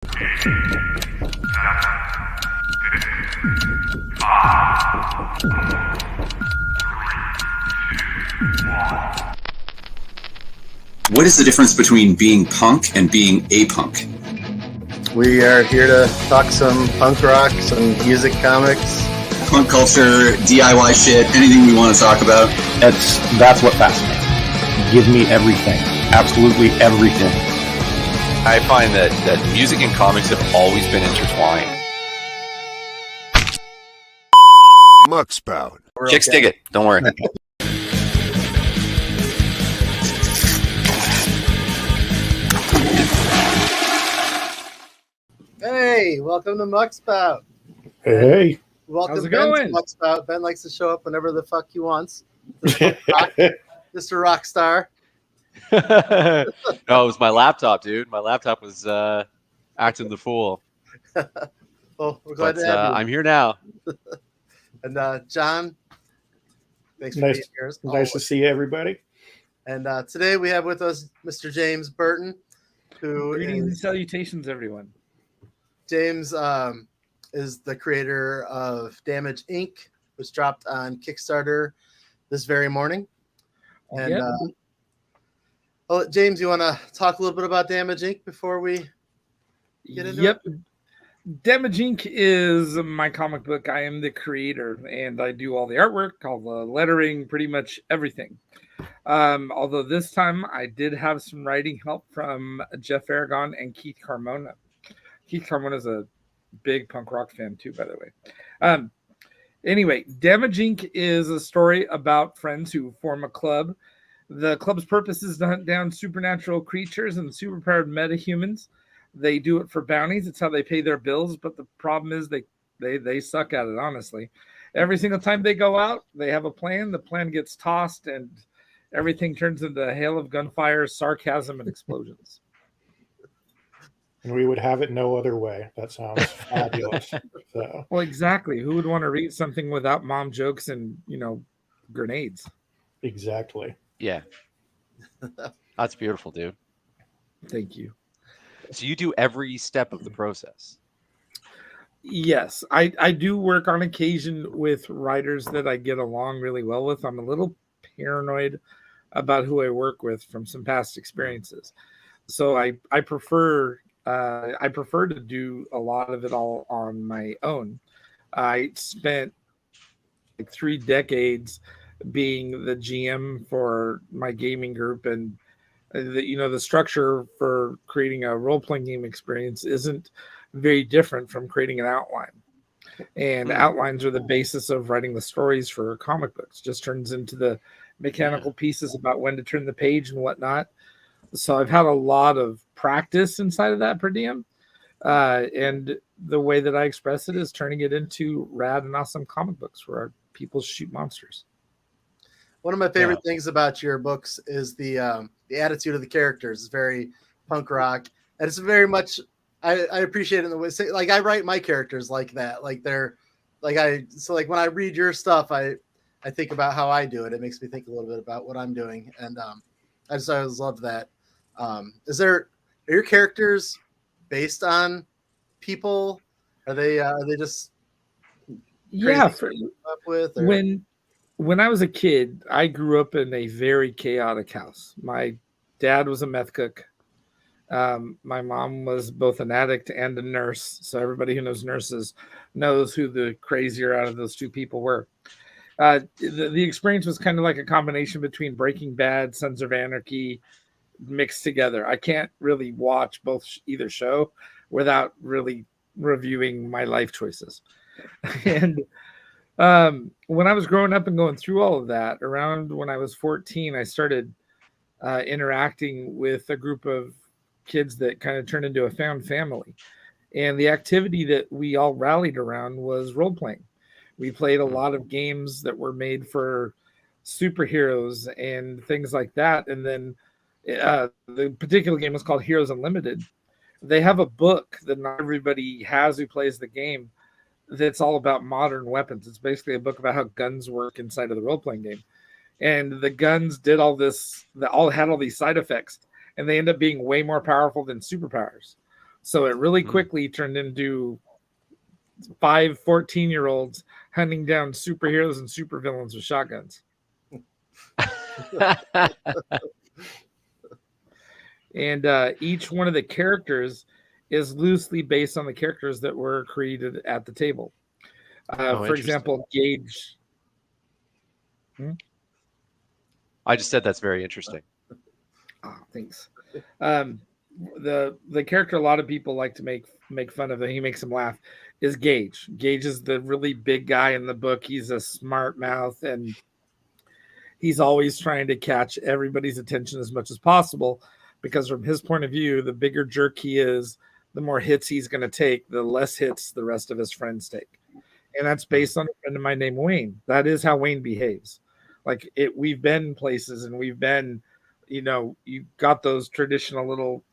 What is the difference between being punk and being a punk? We are here to talk some punk rock, some music, comics, Punk culture, DIY shit, anything we want to talk about. That's what fascinates me. Give me everything. Absolutely everything. I find that music and comics have always been intertwined. Muckspout. Chicks dig it. Don't worry. Hey, welcome to Muckspout. Hey. Welcome How's it Ben going? to Muckspout. Ben likes to show up whenever the fuck he wants. Mr. Rockstar. No, it was my laptop, dude. My laptop was acting the fool. Well, we're glad But to have you. I'm here now. And John, thanks for Nice- being here. Nice to see everybody. And today we have with us Mr. James Burton, who Greetings and is salutations, everyone. James is the creator of Damage Inc., which dropped on Kickstarter this very morning. And Yep. James, you want to talk a little bit about Damage Inc. before we get into Yep. Damage Inc. is my comic book. I am the creator, and I do all the artwork, all the lettering, pretty much everything. Although this time I did have some writing help from Jeff Aragon and Keith Carmona. Keith Carmona is a big punk rock fan too, by the way. Anyway, Damage Inc. is a story about friends who form a club. The club's purpose is to hunt down supernatural creatures and superpowered metahumans. They do it for bounties. It's how they pay their bills. But the problem is they suck at it, honestly. Every single time they go out, they have a plan. The plan gets tossed, and everything turns into a hail of gunfire, sarcasm, and explosions. And we would have it no other way. That sounds fabulous. So Well, exactly. Who would want to read something without mom jokes and, grenades? exactly. Yeah. That's beautiful, dude. Thank you. So you do every step of the process. Yes, I do work on occasion with writers that I get along really well with. I'm a little paranoid about who I work with from some past experiences. So I prefer to do a lot of it all on my own. I spent like 3 decades being the GM for my gaming group, and the structure for creating a role-playing game experience isn't very different from creating an outline. And outlines are the basis of writing the stories for comic books. Just turns into the mechanical pieces about when to turn the page and whatnot. So I've had a lot of practice inside of that per diem. And the way that I express it is turning it into rad and awesome comic books where our people shoot monsters. One of my favorite things about your books is the attitude of the characters. It's very punk rock, and it's very much. I appreciate it in the way. Like I write my characters like that. Like they're like when I read your stuff, I think about how I do it. It makes me think a little bit about what I'm doing, and I always love that. Are your characters based on people? Are they just Yeah, up with or? When I was a kid, I grew up in a very chaotic house. My dad was a meth cook. My mom was both an addict and a nurse. So everybody who knows nurses knows who the crazier out of those two people were. The experience was kind of like a combination between Breaking Bad, Sons of Anarchy mixed together. I can't really watch either show without really reviewing my life choices. And when I was growing up and going through all of that, around when I was 14, I started interacting with a group of kids that kind of turned into a found family. And the activity that we all rallied around was role playing. We played a lot of games that were made for superheroes and things like that. And then the particular game was called Heroes Unlimited. They have a book that not everybody has who plays the game that's all about modern weapons. It's basically a book about how guns work inside of the role-playing game. And the guns did all this, they all had all these side effects, and they end up being way more powerful than superpowers. So it really quickly turned into 5 14-year-olds hunting down superheroes and supervillains with shotguns. And each one of the characters is loosely based on the characters that were created at the table. For example, Gage. I just said that's very interesting. Oh, thanks. The character a lot of people like to make fun of, and he makes them laugh, is Gage. Gage is the really big guy in the book. He's a smart mouth, and he's always trying to catch everybody's attention as much as possible, because from his point of view, the bigger jerk he is, the more hits he's going to take, the less hits the rest of his friends take. And that's based on a friend of mine named Wayne. That is how Wayne behaves. Like we've been places, and we've been, you got those traditional little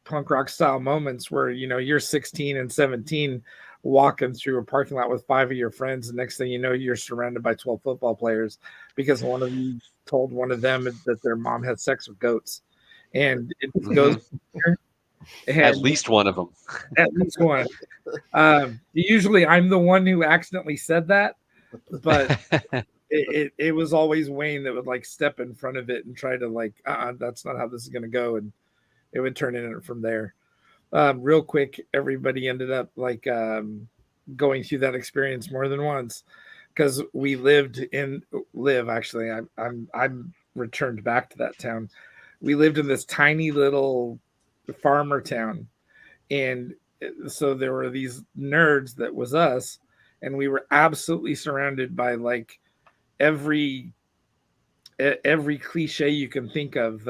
punk rock style moments where, you're 16 and 17 walking through a parking lot with 5 of your friends. And next thing you know, you're surrounded by 12 football players because one of you told one of them that their mom had sex with goats. And it goes at least one of them. At least one. Usually I'm the one who accidentally said that, but it was always Wayne that would like step in front of it and try to that's not how this is going to go. And it would turn in from there. Real quick, everybody ended up going through that experience more than once, because we I'm returned back to that town. We lived in this tiny little farmer town, and so there were these nerds that was us, and we were absolutely surrounded by every cliche you can think of.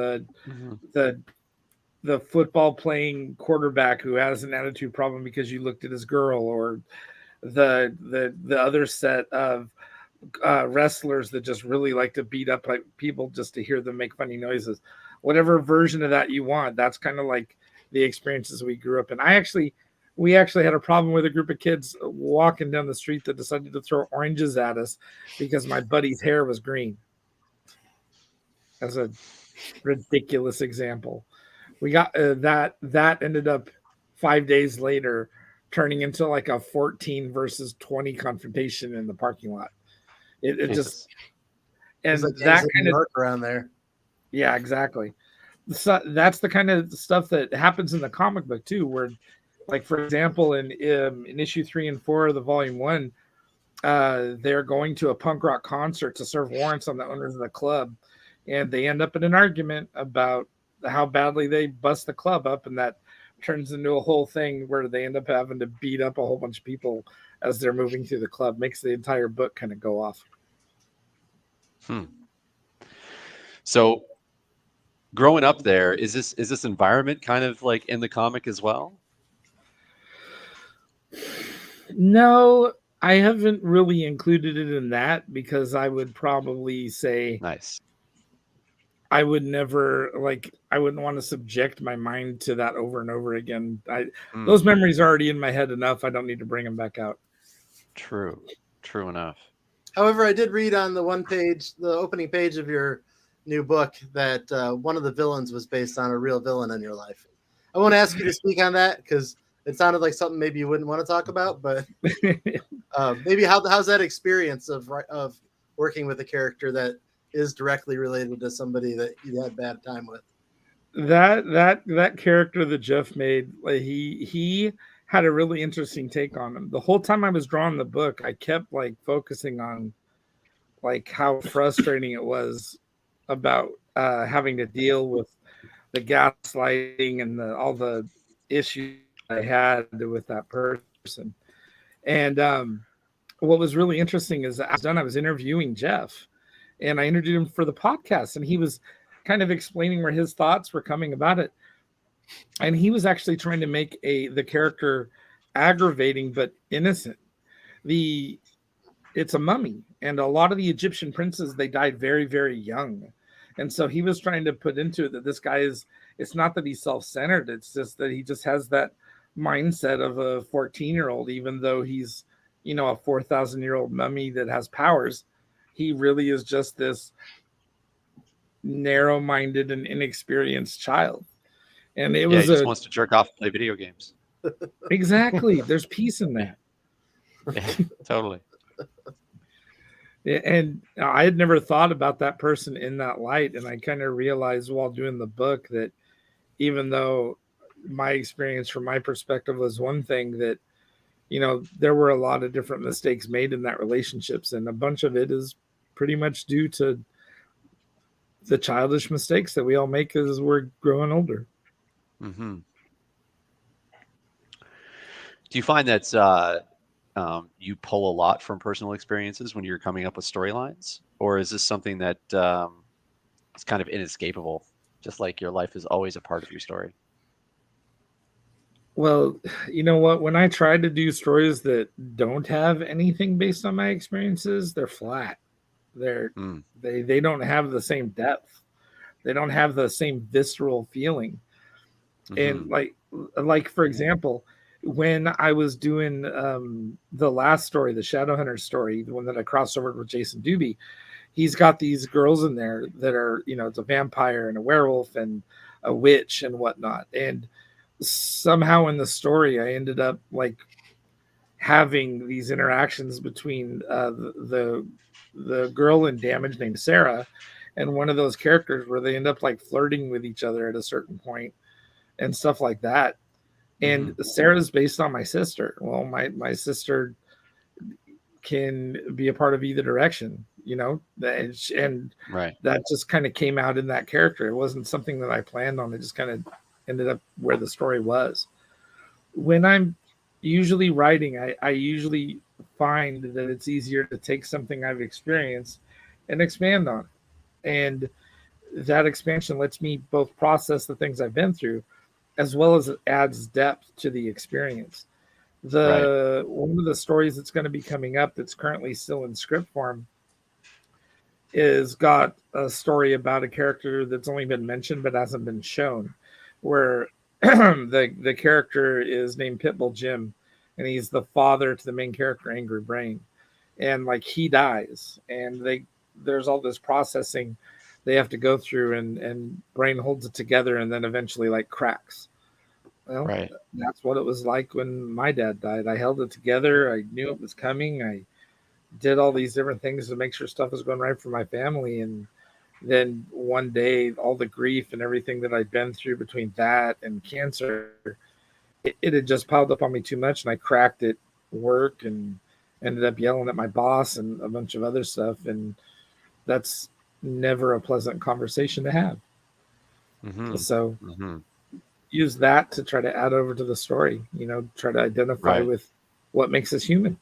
The football playing quarterback who has an attitude problem because you looked at his girl, or the other set of wrestlers that just really like to beat up people just to hear them make funny noises. Whatever version of that you want, that's kind of like the experiences we grew up in. We actually had a problem with a group of kids walking down the street that decided to throw oranges at us because my buddy's hair was green. That's a ridiculous example. We got that ended up 5 days later turning into like a 14 versus 20 confrontation in the parking lot. It just, and that kind of around there. Yeah, exactly. So that's the kind of stuff that happens in the comic book too, where, like, for example, in issue 3 and 4 of the volume 1, they're going to a punk rock concert to serve warrants on the owners of the club, and they end up in an argument about how badly they bust the club up, and that turns into a whole thing where they end up having to beat up a whole bunch of people as they're moving through the club. Makes the entire book kind of go off. So growing up there, is this environment kind of like in the comic as well? No, I haven't really included it in that, because I would probably say nice. I would never I wouldn't want to subject my mind to that over and over again. Those memories are already in my head enough. I don't need to bring them back out. True enough. However, I did read on the opening page of your new book, that one of the villains was based on a real villain in your life. I won't ask you to speak on that because it sounded like something maybe you wouldn't want to talk about, but maybe how's that experience of working with a character that is directly related to somebody that you had a bad time with? That character that Jeff made, he had a really interesting take on him. The whole time I was drawing the book, I kept focusing on how frustrating it was about having to deal with the gaslighting and all the issues I had with that person. And what was really interesting is I was interviewing Jeff, and I interviewed him for the podcast, and he was kind of explaining where his thoughts were coming about it. And he was actually trying to make the character aggravating but innocent. It's a mummy, and a lot of the Egyptian princes, they died very, very young. And so he was trying to put into it that this guy it's not that he's self-centered, it's just that he just has that mindset of a 14-year-old, even though he's, a 4,000-year-old mummy that has powers. He really is just this narrow-minded and inexperienced child. And he just wants to jerk off and play video games. Exactly. There's peace in that. Yeah, totally. And I had never thought about that person in that light. And I kind of realized while doing the book that even though my experience from my perspective was one thing, that, you know, there were a lot of different mistakes made in that relationships. And a bunch of it is pretty much due to the childish mistakes that we all make as we're growing older. Hmm. Do you find that you pull a lot from personal experiences when you're coming up with storylines, or is this something that is kind of inescapable, just like your life is always a part of your story? Well, you know what? When I try to do stories that don't have anything based on my experiences, they're flat. They're Mm. they don't have the same depth. They don't have the same visceral feeling. And Hmm. like for example, when I was doing the last story, the Shadowhunter story, the one that I crossed over with Jason Doobie, he's got these girls in there that are, you know, it's a vampire and a werewolf and a witch and whatnot. And somehow in the story, I ended up like having these interactions between the girl in Damage named Sarah and one of those characters where they end up like flirting with each other at a certain point and stuff like that. And Hmm. Sarah's based on my sister. Well, my sister can be a part of either direction, you know, and Right. that just kind of came out in that character. It wasn't something that I planned on. It just kind of ended up where the story was. When I'm usually writing, I usually find that it's easier to take something I've experienced and expand on it. And that expansion lets me both process the things I've been through as well as it adds depth to the experience. Right. The one of the stories that's going to be coming up that's currently still in script form is got a story about a character that's only been mentioned but hasn't been shown, where the character is named Pitbull Jim, and he's the father to the main character Angry Brain, and like he dies, and there's all this processing they have to go through, and Brain holds it together, and then eventually like cracks. Well, Right. that's what it was like when my dad died. I held it together. I knew it was coming. I did all these different things to make sure stuff was going right for my family. And then one day, all the grief and everything that I'd been through between that and cancer, it had just piled up on me too much. And I cracked at work and ended up yelling at my boss and a bunch of other stuff. And that's never a pleasant conversation to have. Hmm. So Hmm. use that to try to add over to the story, you know, try to identify Right. with what makes us human.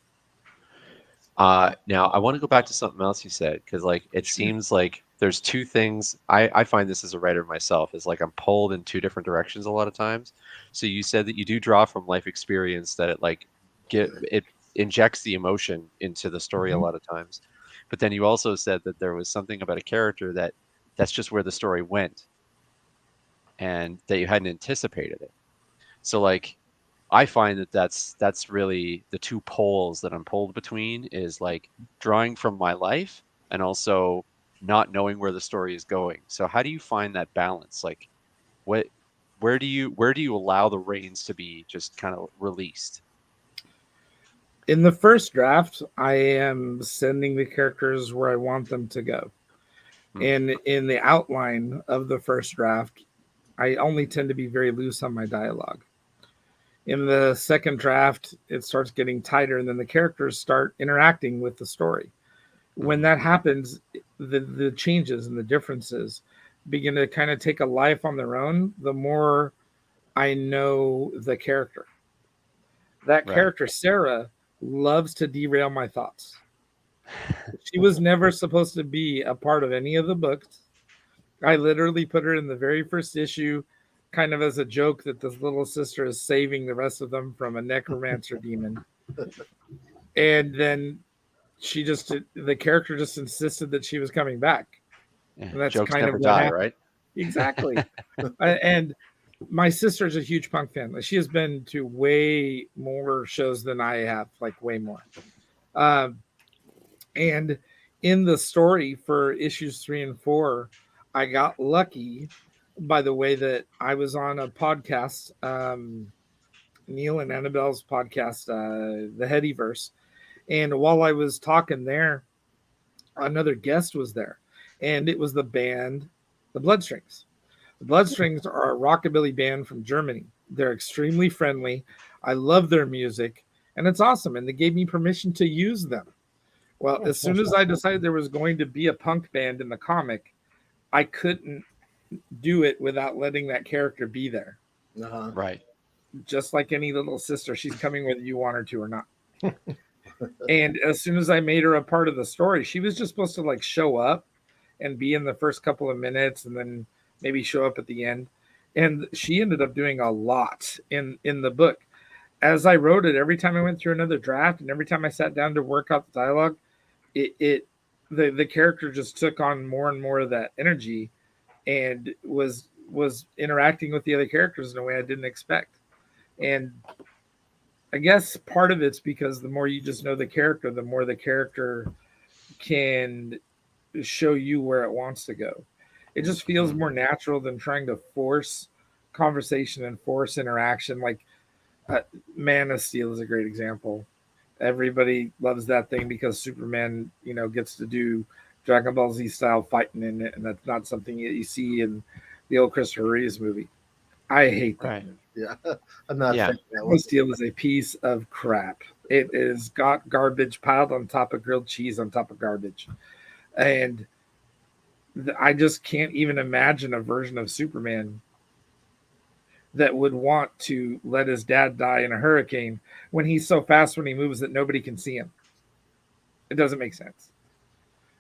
Now I want to go back to something else you said, because like it seems like there's two things. I find this as a writer myself is like I'm pulled in two different directions a lot of times. So you said that you do draw from life experience, that it like it injects the emotion into the story a Mhm. lot of times. But then you also said that there was something about a character that's just where the story went, and that you hadn't anticipated it. So like I find that that's really the two poles that I'm pulled between, is like drawing from my life and also not knowing where the story is going. So how do you find that balance? Like what where do you allow the reins to be just kind of released? In the first draft, I am sending the characters where I want them to go. Hmm. And in the outline of the first draft, I only tend to be very loose on my dialogue. In the second draft, it starts getting tighter, and then the characters start interacting with the story. When Hmm. that happens, the changes and the differences begin to kind of take a life on their own. The more I know the character, that Right. character Sarah loves to derail my thoughts. She was never supposed to be a part of any of the books. I literally put her in the very first issue, kind of as a joke that this little sister is saving the rest of them from a necromancer demon. And then the character just insisted that she was coming back. Yeah. And that's Jokes kind of never what die, happened. right? Exactly. And my sister's a huge punk fan. Like, she has been to way more shows than I have, like way more. Um, and in the story for issues 3 and 4, I got lucky by the way that I was on a podcast Neil and Annabelle's podcast, The Headyverse. And while I was talking there, another guest was there, and it was the band, the Bloodstrings. The Bloodstrings are a rockabilly band from Germany. They're extremely friendly. I love their music, and it's awesome. And they gave me permission to use them. Well, as soon as I decided there was going to be a punk band in the comic, I couldn't do it without letting that character be there. Uh-huh. Right. Just like any little sister, she's coming whether you want her to or not. And as soon as I made her a part of the story, she was just supposed to like show up and be in the first couple of minutes and then maybe show up at the end. And she ended up doing a lot in the book. As I wrote it, every time I went through another draft and every time I sat down to work out the dialogue, the character just took on more and more of that energy and was interacting with the other characters in a way I didn't expect. And I guess part of it's because the more you just know the character, the more the character can show you where it wants to go. It just feels more natural than trying to force conversation and force interaction. Like Man of Steel is a great example. Everybody loves that thing because Superman, gets to do Dragon Ball Z style fighting in it, and that's not something that you see in the old Christopher Reeves movie. I hate that. Right. Yeah, I'm not. Yeah. Man of Steel is a piece of crap. It is got garbage piled on top of grilled cheese on top of garbage, and I just can't even imagine a version of Superman that would want to let his dad die in a hurricane when he's so fast when he moves that nobody can see him. It doesn't make sense.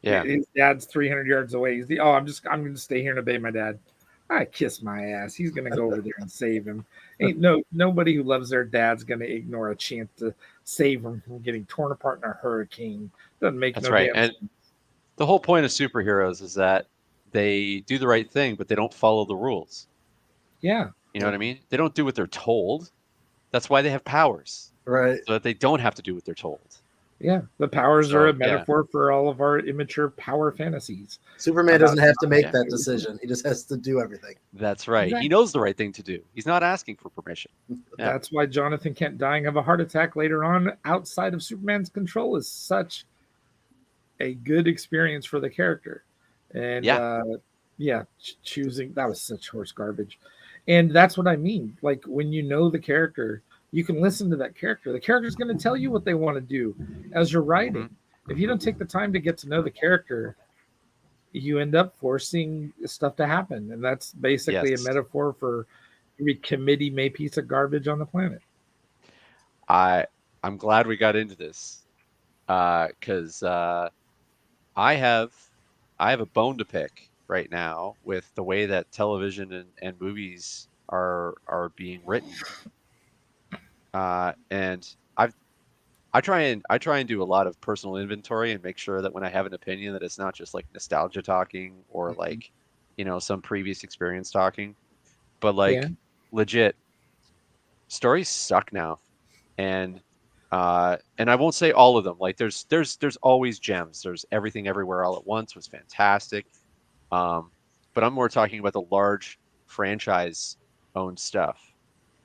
Yeah. His dad's 300 yards away. I'm going to stay here and obey my dad. I kiss my ass. He's going to go over there and save him. Nobody who loves their dad's going to ignore a chance to save him from getting torn apart in a hurricane. Doesn't make That's no right. damn And sense. the whole point of superheroes is that they do the right thing, but they don't follow the rules. Yeah. You know what I mean? They don't do what they're told. That's why they have powers, Right. so that they don't have to do what they're told. Yeah. The powers So, are a yeah. metaphor for all of our immature power fantasies. Superman doesn't have to make Yeah. that decision. He just has to do everything. That's right. Exactly. He knows the right thing to do. He's not asking for permission. Yeah. That's why Jonathan Kent dying of a heart attack later on outside of Superman's control is such a good experience for the character. And choosing that was such horse garbage. And that's what I mean. Like when you know the character, you can listen to that character. The character's going to tell you what they want to do as you're writing. Mm-hmm. If you don't take the time to get to know the character, you end up forcing stuff to happen. And that's basically Yes. a metaphor for every committee made piece of garbage on the planet. I'm glad we got into this because I have a bone to pick right now with the way that television and movies are being written. And I try and do a lot of personal inventory and make sure that when I have an opinion that it's not just like nostalgia talking or like, some previous experience talking, but like legit stories suck now. And I won't say all of them. Like there's always gems. There's Everything Everywhere All at Once was fantastic. But I'm more talking about the large franchise owned stuff.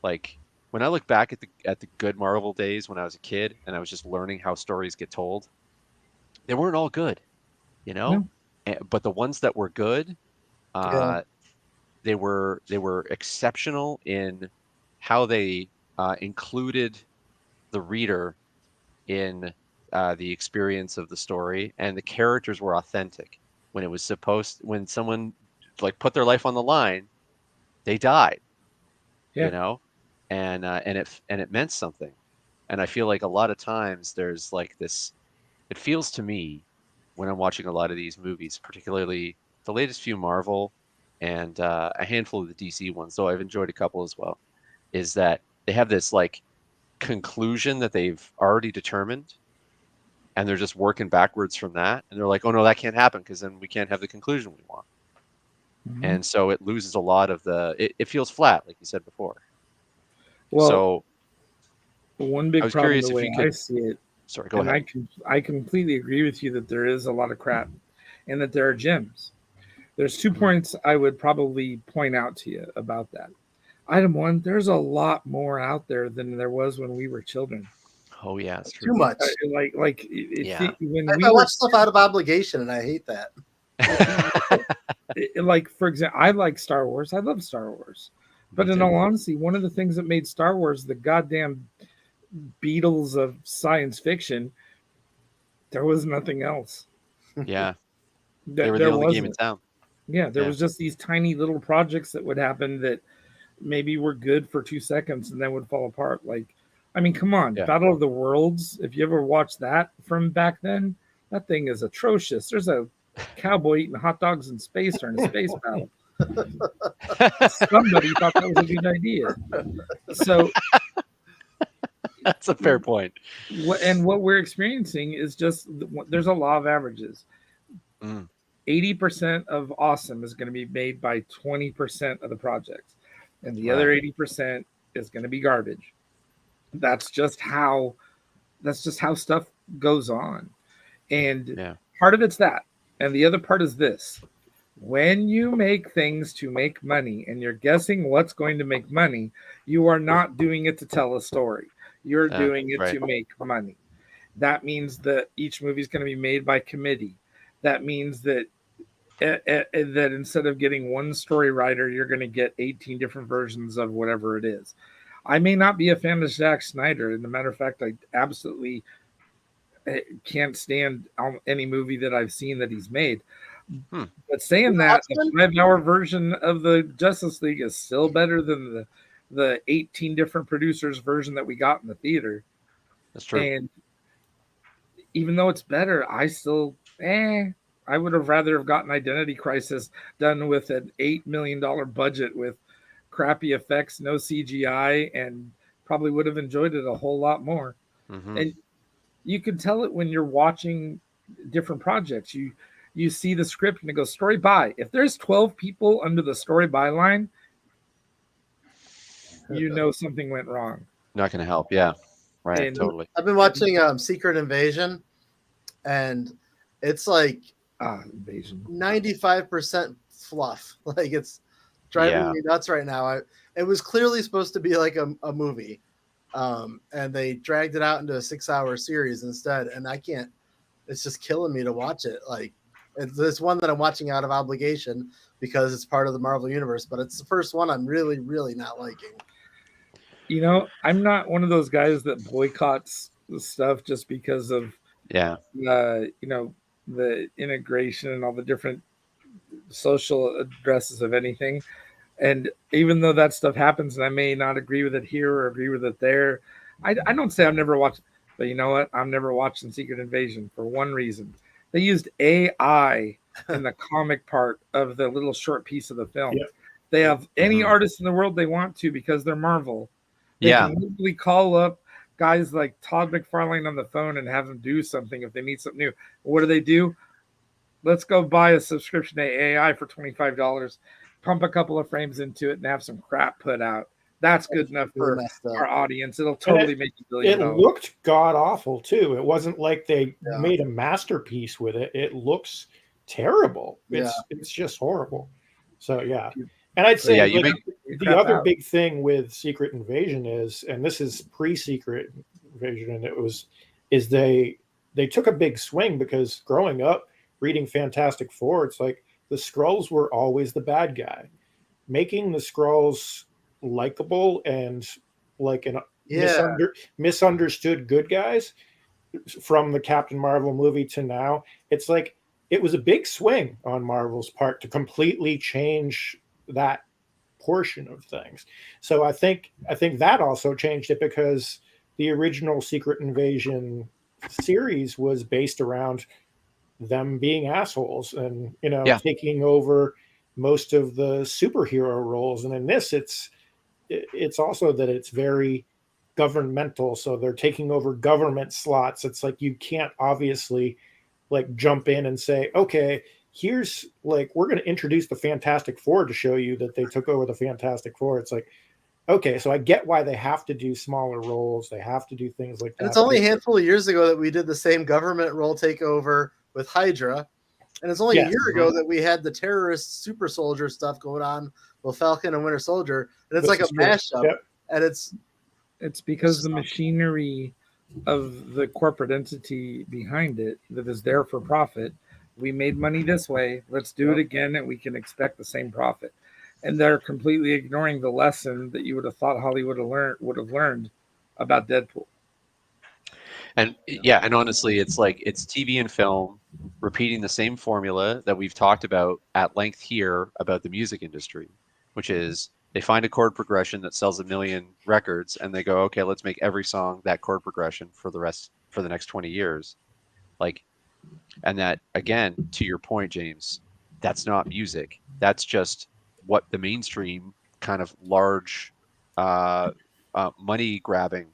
Like when I look back at the good Marvel days when I was a kid and I was just learning how stories get told, they weren't all good, No. But the ones that were good, they were exceptional in how they included the reader in the experience of the story, and the characters were authentic. When someone like put their life on the line, they died. Yeah. And it meant something. And I feel like a lot of times there's like this. It feels to me when I'm watching a lot of these movies, particularly the latest few Marvel and a handful of the DC ones, though I've enjoyed a couple as well, is that they have this like conclusion that they've already determined, and they're just working backwards from that, and they're like, oh no, that can't happen because then we can't have the conclusion we want. Mm-hmm. And so it loses a lot of it feels flat, like you said before. Well, So one I big was problem curious the if way you could- I see it, sorry, go and ahead. I completely agree with you that there is a lot of crap and that there are gems. There's 2 points I would probably point out to you about that. Item one, there's a lot more out there than there was when we were children. Oh yeah, it's Too true. much. Yeah. When I watch stuff out of obligation, and I hate that. Like, for example, I like Star Wars. I love Star Wars. But in all honesty, one of the things that made Star Wars the goddamn Beatles of science fiction, there was nothing else. Yeah. They were the only game in town. Yeah, there was just these tiny little projects that would happen that maybe were good for 2 seconds and then would fall apart. Like, I mean, come on, Battle of the Worlds. If you ever watched that from back then, that thing is atrocious. There's a cowboy eating hot dogs in space during a space battle. Somebody thought that was a good idea. So that's a fair point. What we're experiencing is just there's a law of averages. 80% of awesome is going to be made by 20% of the projects, and the other 80% is going to be garbage. That's just how stuff goes on. And part of it's that, and the other part is this: when you make things to make money and you're guessing what's going to make money, you are not doing it to tell a story. You're doing it to make money. That means that each movie is going to be made by committee. That means that instead of getting one story writer, you're going to get 18 different versions of whatever it is. I may not be a fan of Zack Snyder. As a matter of fact, I absolutely can't stand any movie that I've seen that he's made. But saying that, the 5-hour version of the Justice League is still better than the 18 different producers version that we got in the theater. That's true. And even though it's better, I still I would have rather have gotten Identity Crisis done with an $8 million budget with crappy effects, no CGI, and probably would have enjoyed it a whole lot more. And you can tell it when you're watching different projects. You see the script and it goes story by. If there's 12 people under the story by line, you know something went wrong. Not going to help. Yeah. Right. And totally. I've been watching Secret Invasion, and it's like Invasion 95% fluff. Like, it's driving me nuts right now. It was clearly supposed to be like a movie, and they dragged it out into a 6-hour series instead, and I can't. It's just killing me to watch it. Like, it's one that I'm watching out of obligation because it's part of the Marvel universe, but it's the first one I'm really, really not liking. You know, I'm not one of those guys that boycotts the stuff just because of the integration and all the different social addresses of anything. And even though that stuff happens, and I may not agree with it here or agree with it there, I don't say I've never watched, but you know what? I'm never watching Secret Invasion for one reason. They used AI in the comic part of the little short piece of the film. Yep. They have any artist in the world they want to because they're Marvel. They can literally call up guys like Todd McFarlane on the phone and have them do something if they need something new. What do? Let's go buy a subscription to AI for $25, pump a couple of frames into it, and have some crap put out. That's good enough for our audience. It'll totally make $1 billion. It looked god awful too. It wasn't like they made a masterpiece with it. It looks terrible. It's just horrible. So and I'd say the other big thing with Secret Invasion is, and this is pre-Secret Invasion, and is they took a big swing because growing up reading Fantastic Four, it's like the Skrulls were always the bad guy, making the Skrulls likable and like an misunderstood good guys from the Captain Marvel movie to now. It's like it was a big swing on Marvel's part to completely change that portion of things. So I think that also changed it because the original Secret Invasion series was based around them being assholes and taking over most of the superhero roles. And in this, it's also that it's very governmental. So they're taking over government slots. It's like you can't obviously like jump in and say, okay, here's like, we're going to introduce the Fantastic Four to show you that they took over the Fantastic Four. It's like, okay, so I get why they have to do smaller roles. They have to do things like that. And it's only a handful of years ago that we did the same government role takeover with Hydra. And it's only a year ago that we had the terrorist super soldier stuff going on well, Falcon and Winter Soldier, and it's This like a is true. mashup, Yep. and it's because just the not- machinery of the corporate entity behind it that is there for profit. We made money this way. Let's do it again, and we can expect the same profit. And they're completely ignoring the lesson that you would have thought Hollywood would have learned about Deadpool. And yeah, and honestly, it's like it's TV and film repeating the same formula that we've talked about at length here about the music industry, which is they find a chord progression that sells 1 million records, and they go, okay, let's make every song that chord progression for the next 20 years. Like, and that again, to your point, James, that's not music. That's just what the mainstream kind of large money grabbing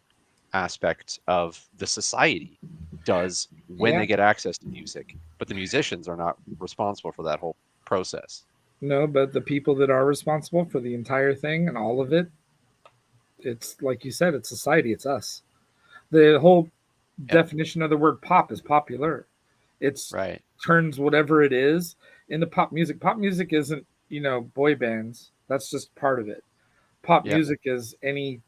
aspect of the society does when they get access to music, but the musicians are not responsible for that whole process. No, but the people that are responsible for the entire thing and all of it, it's like you said, it's society, it's us. The whole definition of the word pop is popular. It's right. Turns whatever it is into pop music. Pop music isn't, boy bands. That's just part of it. Pop music is any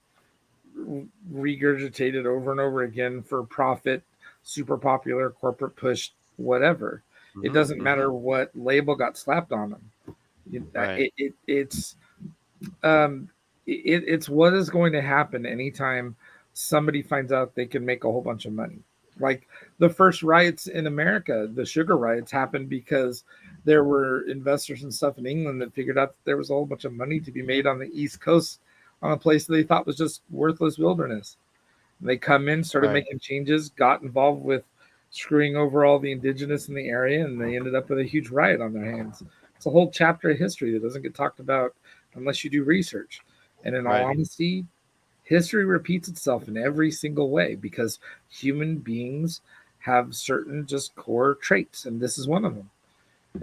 regurgitated over and over again for profit, super popular, corporate push, whatever. It doesn't matter what label got slapped on them. Right. It's what is going to happen anytime somebody finds out they can make a whole bunch of money. Like the first riots in America, the sugar riots, happened because there were investors and stuff in England that figured out that there was a whole bunch of money to be made on the East Coast on a place that they thought was just worthless wilderness. And they come in, started making changes, got involved with screwing over all the indigenous in the area, and they ended up with a huge riot on their hands. It's a whole chapter of history that doesn't get talked about unless you do research. And in all honesty, history repeats itself in every single way because human beings have certain just core traits, and this is one of them.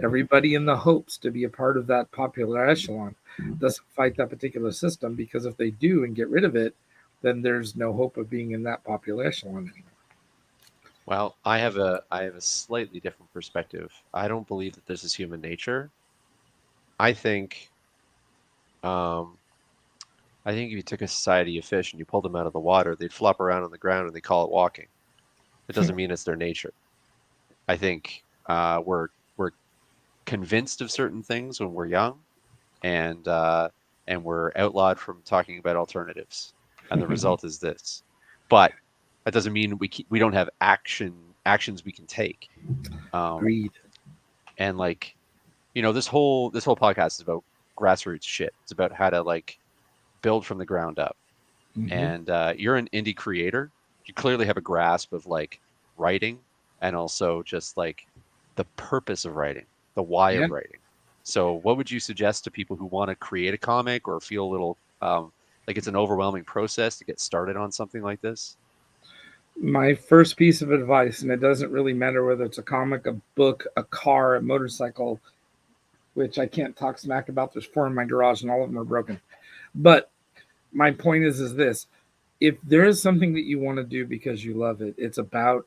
Everybody in the hopes to be a part of that popular echelon doesn't fight that particular system, because if they do and get rid of it, then there's no hope of being in that popular echelon anymore. Well, I have a slightly different perspective. I don't believe that this is human nature. I think if you took a society of fish and you pulled them out of the water, they'd flop around on the ground and they call it walking. It doesn't mean it's their nature. I think we're convinced of certain things when we're young, and we're outlawed from talking about alternatives, and the result is this. But that doesn't mean we don't have actions we can take. Agreed. And like, this whole podcast is about grassroots shit. It's about how to build from the ground up. And you're an indie creator. You clearly have a grasp of writing, and also just the purpose of writing, the why of writing. So what would you suggest to people who want to create a comic or feel a little like it's an overwhelming process to get started on something like this? My first piece of advice, and it doesn't really matter whether it's a comic, a book, a car, a motorcycle, which I can't talk smack about. There's 4 in my garage and all of them are broken. But my point is this: if there is something that you want to do because you love it, it's about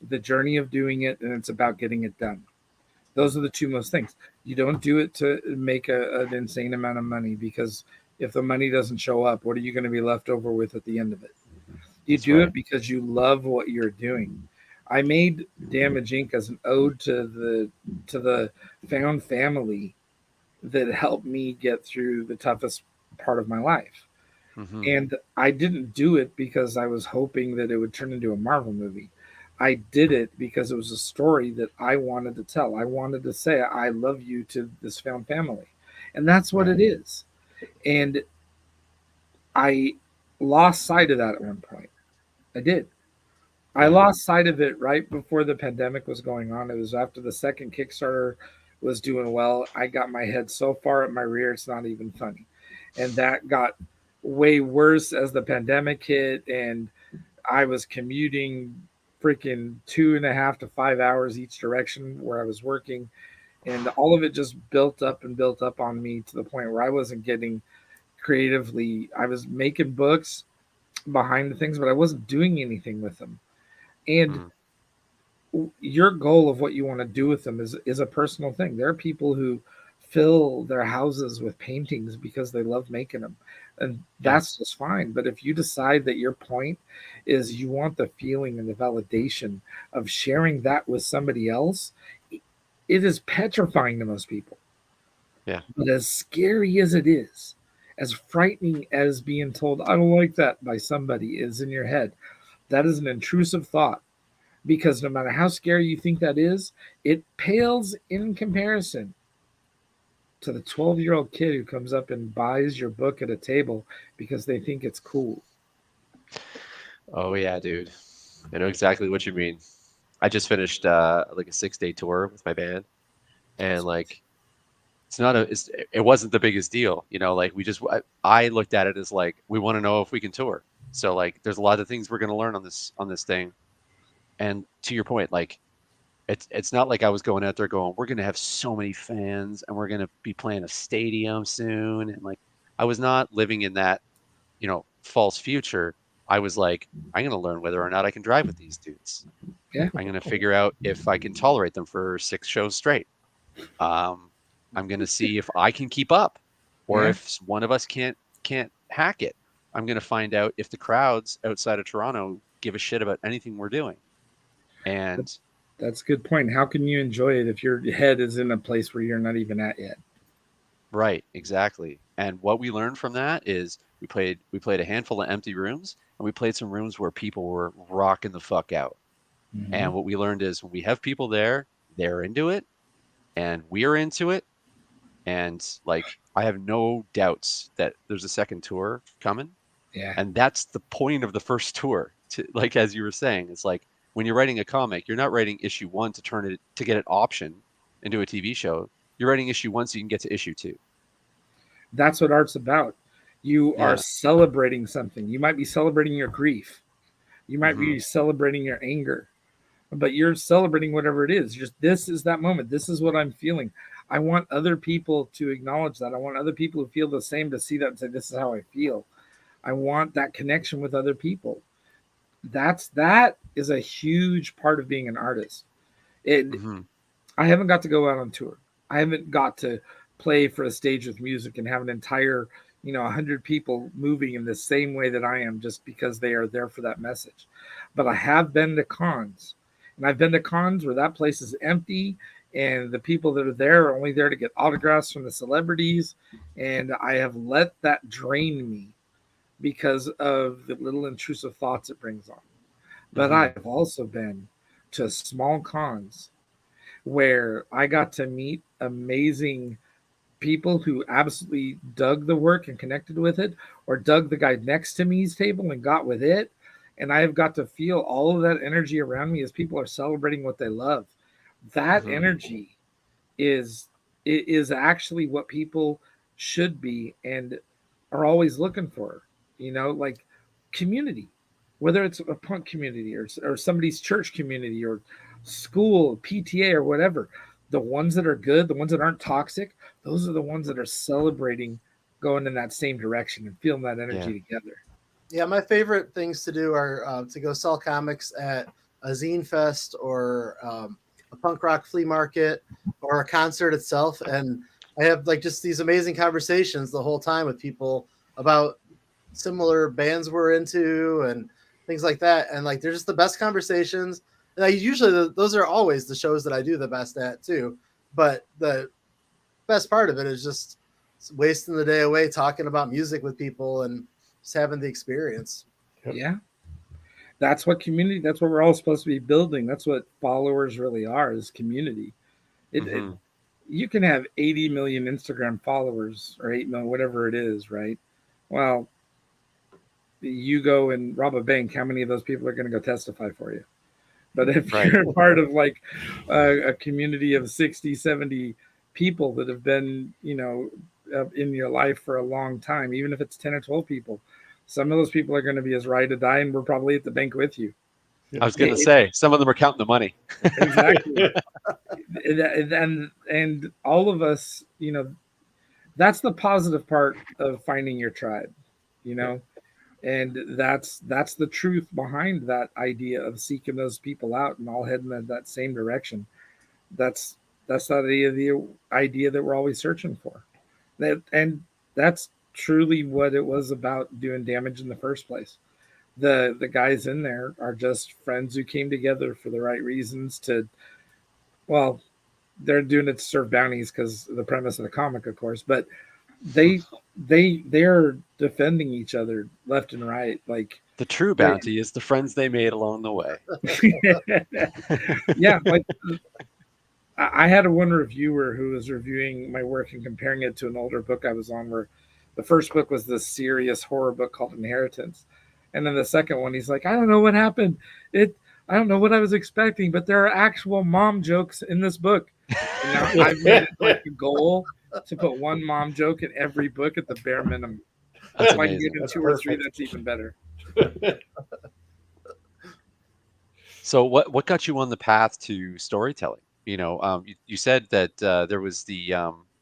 the journey of doing it, and it's about getting it done. Those are the two most things. You don't do it to make an insane amount of money, because if the money doesn't show up, what are you going to be left over with at the end of it? You do it because you love what you're doing. I made Damage Inc. as an ode to the found family that helped me get through the toughest part of my life. And I didn't do it because I was hoping that it would turn into a Marvel movie. I did it because it was a story that I wanted to tell. I wanted to say, I love you to this found family. And that's what it is. And I lost sight of that at one point. I did. I lost sight of it right before the pandemic was going on. It was after the second Kickstarter was doing well. I got my head so far at my rear, it's not even funny. And that got way worse as the pandemic hit, and I was commuting freaking 2.5 to 5 hours each direction where I was working, and all of it just built up on me to the point where I wasn't getting creatively. I was making books behind the things, but I wasn't doing anything with them. And your goal of what you want to do with them is a personal thing. There are people who fill their houses with paintings because they love making them. And that's just fine. But if you decide that your point is you want the feeling and the validation of sharing that with somebody else, it is petrifying to most people. Yeah. But as scary as it is, as frightening as being told, I don't like that by somebody is in your head, that is an intrusive thought. Because no matter how scary you think that is, it pales in comparison to the 12-year-old kid who comes up and buys your book at a table because they think it's cool. Oh yeah, dude. I know exactly what you mean. I just finished like a 6-day tour with my band, and like it wasn't the biggest deal, you know, like I looked at it as like, we want to know if we can tour. So like there's a lot of things we're going to learn on this thing. And to your point, like it's not like I was going out there going, we're going to have so many fans and we're going to be playing a stadium soon. And like, I was not living in that, you know, false future. I was like, I'm going to learn whether or not I can drive with these dudes. Yeah. I'm going to figure out if I can tolerate them for 6 shows straight. I'm going to see if I can keep up, or if one of us can't hack it. I'm going to find out if the crowds outside of Toronto give a shit about anything we're doing. And that's a good point. How can you enjoy it if your head is in a place where you're not even at yet? Right, exactly. And what we learned from that is we played a handful of empty rooms, and we played some rooms where people were rocking the fuck out. Mm-hmm. And what we learned is when we have people there, they're into it, and we're into it. And like, I have no doubts that there's a second tour coming. Yeah. And that's the point of the first tour. Like, as you were saying, it's like when you're writing a comic, you're not writing issue 1 to get it optioned into a TV show. You're writing issue 1 so you can get to issue 2. That's what art's about. You are celebrating something. You might be celebrating your grief. You might be celebrating your anger. But you're celebrating whatever it is. Just, this is that moment. This is what I'm feeling. I want other people to acknowledge that. I want other people who feel the same to see that and say, this is how I feel. I want that connection with other people. That is a huge part of being an artist. I haven't got to go out on tour. I haven't got to play for a stage with music and have an entire, 100 people moving in the same way that I am just because they are there for that message. But I have been to cons. And I've been to cons where that place is empty and the people that are there are only there to get autographs from the celebrities. And I have let that drain me because of the little intrusive thoughts it brings on. But I've also been to small cons where I got to meet amazing people who absolutely dug the work and connected with it, or dug the guy next to me's table and got with it. And I have got to feel all of that energy around me as people are celebrating what they love. That energy is actually what people should be and are always looking for, like community, whether it's a punk community or somebody's church community or school, PTA or whatever. The ones that are good, the ones that aren't toxic, those are the ones that are celebrating going in that same direction and feeling that energy together. Yeah, my favorite things to do are to go sell comics at a zine fest or a punk rock flea market or a concert itself. And I have like just these amazing conversations the whole time with people about similar bands we're into and things like that. And like, they're just the best conversations. And usually those are always the shows that I do the best at too. But the best part of it is just wasting the day away talking about music with people and just having the experience. Yeah. That's what we're all supposed to be building. That's what followers really are, is community. You can have 80 million Instagram followers or 8 million, whatever it is, right? Well, you go and rob a bank, how many of those people are going to go testify for you? But if you're a part of like a community of 60, 70 people that have been, in your life for a long time, even if it's 10 or 12 people, some of those people are going to be as ready to die, and we're probably at the bank with you. I was going to say, some of them are counting the money. Exactly. and all of us, that's the positive part of finding your tribe, and that's the truth behind that idea of seeking those people out and all heading in that same direction. That's that's the idea that we're always searching for. And that's truly what it was about doing Damage in the first place. The guys in there are just friends who came together for the right reasons to, well, they're doing it to serve bounties because the premise of the comic, of course, but they're defending each other left and right. Like the true bounty is the friends they made along the way. Yeah, like I had one reviewer who was reviewing my work and comparing it to an older book I was on, where the first book was this serious horror book called Inheritance, and then the second one, he's like, I don't know what happened. I don't know what I was expecting, but there are actual mom jokes in this book. And now I've made it like a goal to put one mom joke in every book at the bare minimum. That's if I can get in That's 2 or 3, perfect. that's even better. So what got you on the path to storytelling? You said that there was the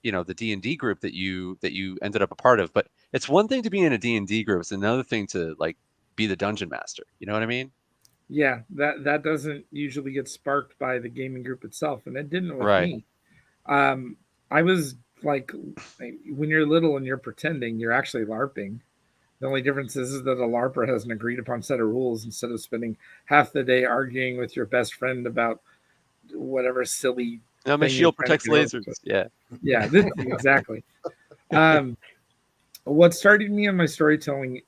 the D&D group that you ended up a part of, but it's one thing to be in a D&D group, it's another thing to like be the dungeon master. You know what I mean? Yeah, that doesn't usually get sparked by the gaming group itself, and it didn't with Right. me. I was like, when you're little and you're pretending, you're actually LARPing. The only difference is that a LARPer has an agreed upon set of rules instead of spending half the day arguing with your best friend about whatever silly. No, my shield protects lasers. Yeah. Yeah, exactly. What started me on my storytelling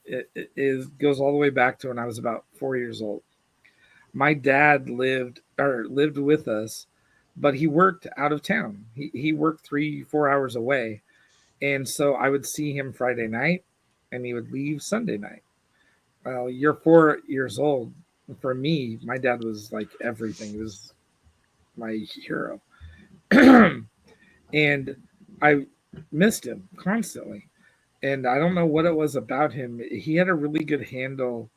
goes all the way back to when I was about 4 years old. My dad lived with us, but he worked out of town. He worked 3-4 hours away. And so I would see him Friday night and he would leave Sunday night. Well, you're 4 years old. For me, my dad was like everything. He was my hero. And I missed him constantly. And I don't know what it was about him. He had a really good handle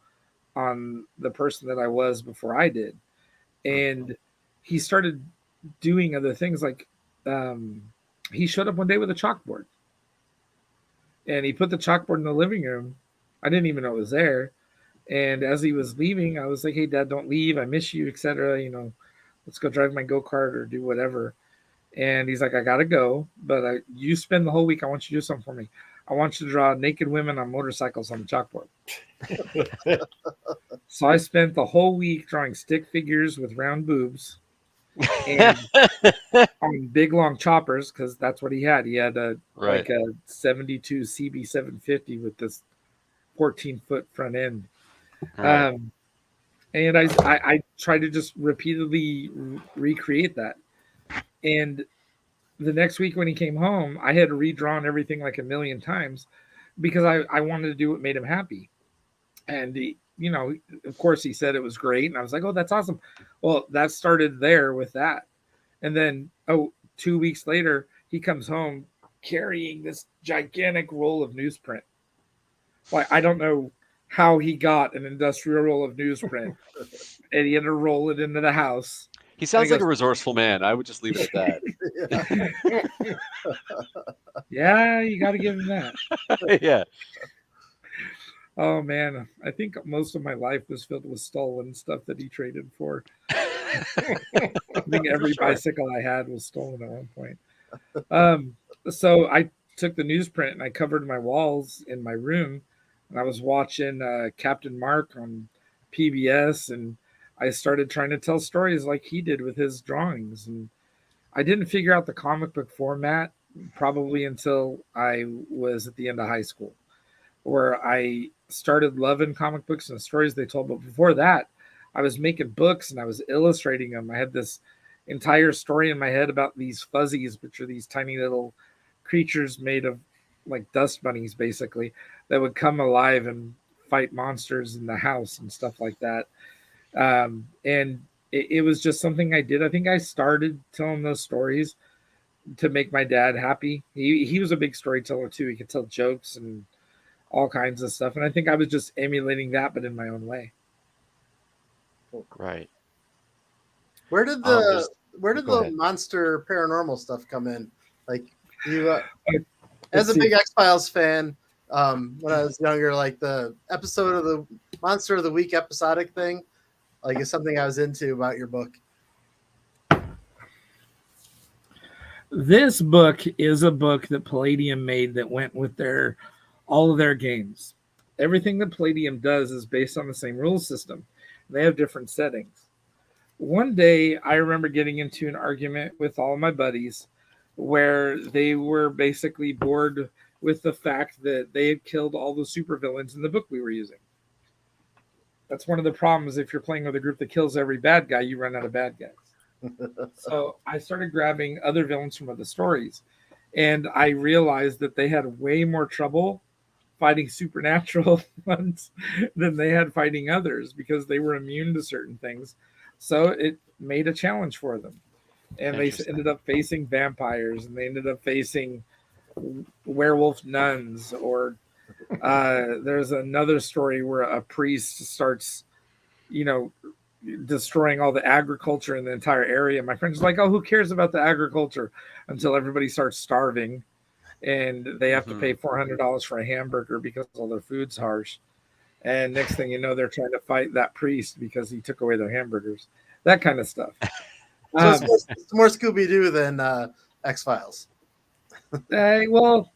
on the person that I was before I did. And he started doing other things, like he showed up one day with a chalkboard. And he put the chalkboard in the living room. I didn't even know it was there. And as he was leaving, I was like, hey, Dad, don't leave. I miss you, etc. Let's go drive my go-kart or do whatever. And he's like, I got to go, but you spend the whole week. I want you to do something for me. I want you to draw naked women on motorcycles on the chalkboard. So I spent the whole week drawing stick figures with round boobs and on big long choppers, because that's what he had. He had like a 72 CB 750 with this 14-foot front end. Right. And I tried to just repeatedly recreate that. And the next week when he came home, I had redrawn everything like a million times because I wanted to do what made him happy. And he, of course he said it was great. And I was like, oh, that's awesome. Well, that started there with that. And then, 2 weeks later, he comes home carrying this gigantic roll of newsprint. Like, I don't know how he got an industrial roll of newsprint. And he had to roll it into the house. He sounds like a resourceful man. I would just leave it at that. Yeah, you got to give him that. Yeah. Oh, man. I think most of my life was filled with stolen stuff that he traded for. I think every bicycle I had was stolen at one point. So I took the newsprint and I covered my walls in my room. And I was watching Captain Mark on PBS, and I started trying to tell stories like he did with his drawings. And I didn't figure out the comic book format probably until I was at the end of high school, where I started loving comic books and the stories they told. But before that, I was making books and I was illustrating them. I had this entire story in my head about these fuzzies, which are these tiny little creatures made of like dust bunnies, basically, that would come alive and fight monsters in the house and stuff like that. And it was just something I did. I think I started telling those stories to make my dad happy. He was a big storyteller too. He could tell jokes and all kinds of stuff. And I think I was just emulating that, but in my own way. Right. Where did the monster paranormal stuff come in? Like you, as a big X-Files fan, when I was younger, like the episode of the Monster of the Week episodic thing, like is something I was into about your book. This book is a book that Palladium made that went with all of their games. Everything that Palladium does is based on the same rule system. They have different settings. One day, I remember getting into an argument with all of my buddies where they were basically bored with the fact that they had killed all the supervillains in the book we were using. That's one of the problems. If you're playing with a group that kills every bad guy, you run out of bad guys. So I started grabbing other villains from other stories, and I realized that they had way more trouble fighting supernatural ones than they had fighting others because they were immune to certain things. So it made a challenge for them. And they ended up facing vampires, and they ended up facing werewolf nuns, or there's another story where a priest starts, destroying all the agriculture in the entire area. My friend's like, oh, who cares about the agriculture, until everybody starts starving and they have to pay $400 for a hamburger because all their food's harsh. And next thing you know, they're trying to fight that priest because he took away their hamburgers. That kind of stuff. So it's more Scooby-Doo than X-Files. Well,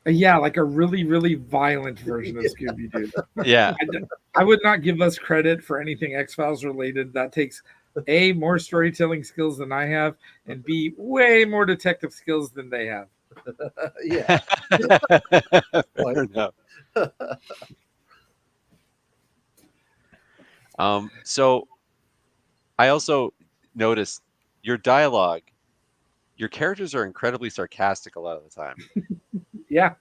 yeah, like a really, really violent version of Scooby-Doo. Yeah. I would not give us credit for anything X-Files related. That takes A, more storytelling skills than I have, and B, way more detective skills than they have. Yeah. Fair enough. So I also noticed your dialogue, your characters are incredibly sarcastic a lot of the time. Yeah.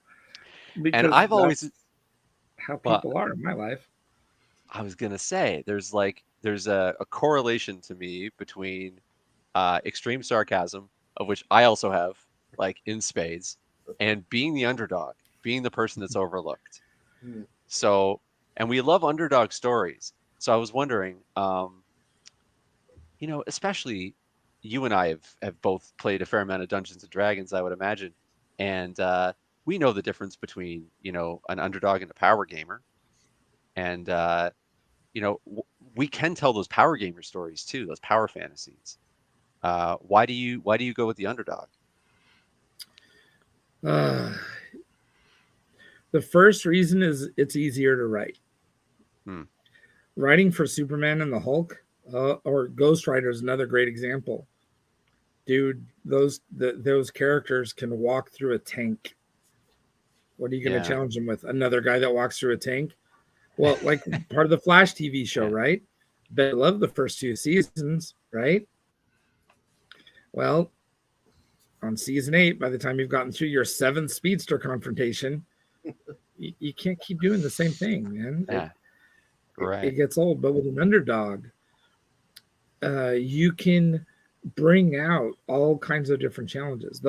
And I've always how people are in my life. I was gonna say there's a correlation to me between extreme sarcasm, of which I also have, like, in spades, and being the underdog, being the person that's overlooked. So, and we love underdog stories. So I was wondering, especially you and I have both played a fair amount of Dungeons and Dragons, I would imagine, and we know the difference between an underdog and a power gamer, and we can tell those power gamer stories too, those power fantasies. Why do you go with the underdog? The first reason is it's easier to write. Writing for Superman and the Hulk, or Ghost Rider is another great example. Dude, those characters can walk through a tank. What are you going to challenge them with? Another guy that walks through a tank? Well, like part of the Flash TV show, right? But I love the first 2 seasons, right? Well, on season 8, by the time you've gotten through your 7th speedster confrontation, you can't keep doing the same thing, man. Yeah. Right. It gets old. But with an underdog, you can bring out all kinds of different challenges.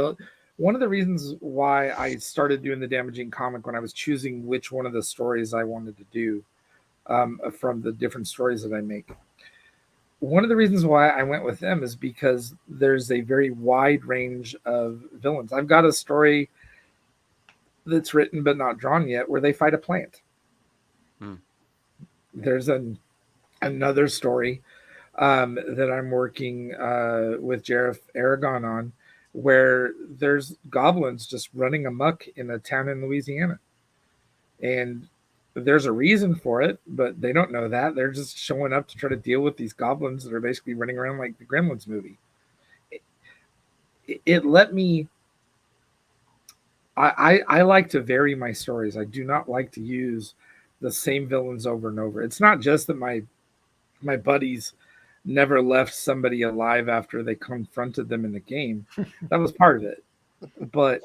One of the reasons why I started doing the Damaging comic, when I was choosing which one of the stories I wanted to do from the different stories that I make, one of the reasons why I went with them is because there's a very wide range of villains. I've got a story that's written but not drawn yet where they fight a plant. There's another story that I'm working with Jareth Aragon on, where there's goblins just running amok in a town in Louisiana. And there's a reason for it, but they don't know that. They're just showing up to try to deal with these goblins that are basically running around like the Gremlins movie. It let me... I like to vary my stories. I do not like to use the same villains over and over. It's not just that my buddies never left somebody alive after they confronted them in the game. That was part of it. But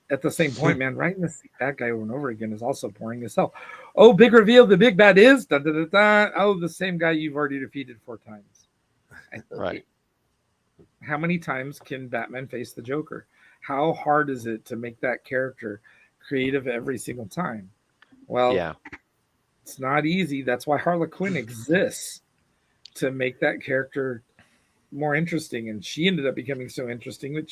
at the same point, man, writing that guy over and over again is also boring as hell. Oh, big reveal, the big bad is da, da, da, da. Oh, the same guy you've already defeated 4 times. Right. How many times can Batman face the Joker? How hard is it to make that character creative every single time? Well, yeah. It's not easy. That's why Harley Quinn exists, to make that character more interesting. And she ended up becoming so interesting that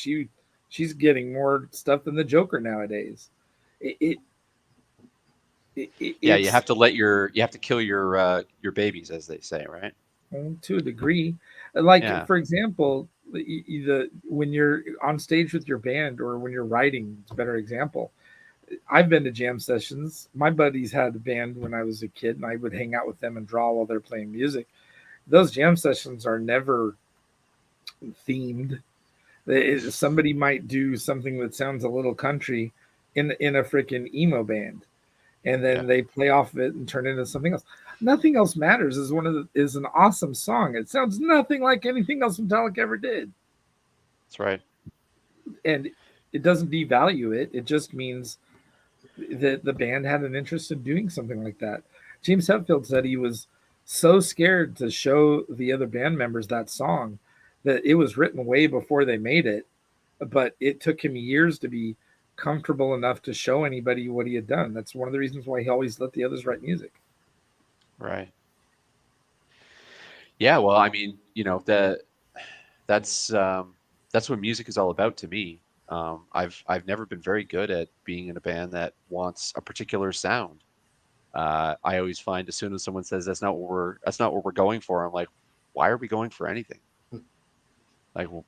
she's getting more stuff than the Joker nowadays. You have to kill your babies, as they say, right? To a degree. Like, for example, when you're on stage with your band or when you're writing, it's a better example. I've been to jam sessions. My buddies had a band when I was a kid, and I would hang out with them and draw while they're playing music. Those jam sessions are never themed. Somebody might do something that sounds a little country in a freaking emo band, and then they play off of it and turn it into something else. Nothing Else Matters is an awesome song. It sounds nothing like anything else Metallica ever did. That's right. And it doesn't devalue it. It just means that the band had an interest in doing something like that. James Hetfield said he was so scared to show the other band members that song that it was written way before they made it, but it took him years to be comfortable enough to show anybody what he had done. That's one of the reasons why he always let the others write music. Right. Yeah, well, I mean, that's what music is all about to me. I've never been very good at being in a band that wants a particular sound. I always find as soon as someone says that's not what we're going for, I'm like, why are we going for anything? Like, well,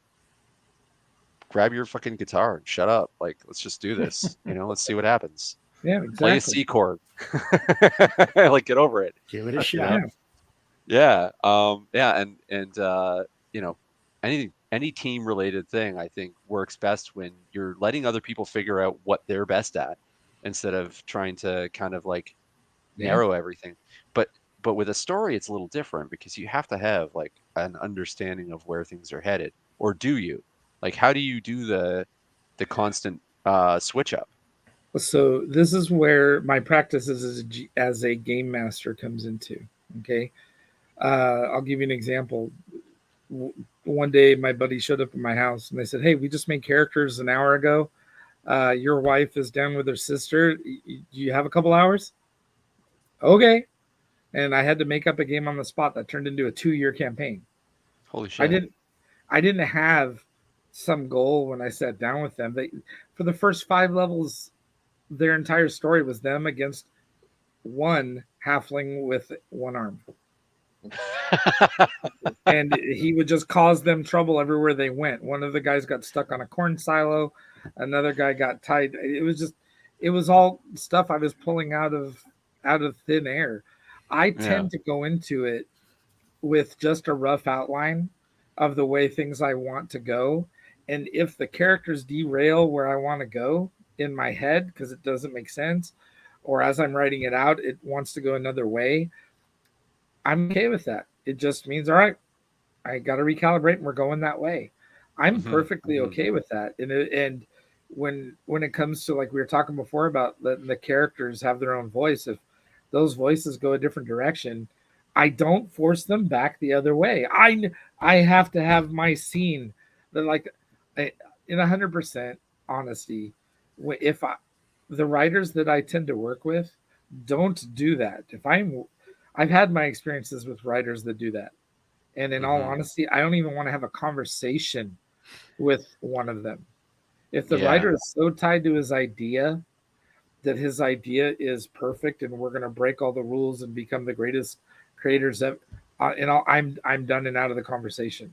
grab your fucking guitar and shut up. Like, let's just do this. Let's see what happens. Yeah, exactly. Play a C chord. Like, get over it. Give it a shot. Yeah. Any team related thing, I think, works best when you're letting other people figure out what they're best at instead of trying to kind of like narrow everything. But with a story, it's a little different because you have to have like an understanding of where things are headed. Or do you? Like, how do you do the constant switch up? So this is where my practice as a game master comes into. Okay. I'll give you an example. One day my buddy showed up at my house and they said, "Hey, we just made characters an hour ago. Your wife is down with her sister. Do you have a couple hours?" Okay. And I had to make up a game on the spot that turned into a 2-year campaign. Holy shit. I didn't have some goal when I sat down with them. For the first 5 levels, their entire story was them against one halfling with one arm. And he would just cause them trouble everywhere they went. One of the guys got stuck on a corn silo. Another guy got tied. It was all stuff I was pulling out of thin air. I tend to go into it with just a rough outline of the way things I want to go. And if the characters derail where I want to go in my head because it doesn't make sense, or as I'm writing it out, it wants to go another way, I'm okay with that. It just means, all right, I got to recalibrate and we're going that way. I'm perfectly okay with that. And when it comes to, like we were talking before about letting the characters have their own voice, if those voices go a different direction, I don't force them back the other way. I have to have my scene that, like, in 100% honesty, the writers that I tend to work with don't do that. I've had my experiences with writers that do that. And in all honesty, I don't even want to have a conversation with one of them. If the writer is so tied to his idea that his idea is perfect and we're going to break all the rules and become the greatest creators ever, I'm done and out of the conversation.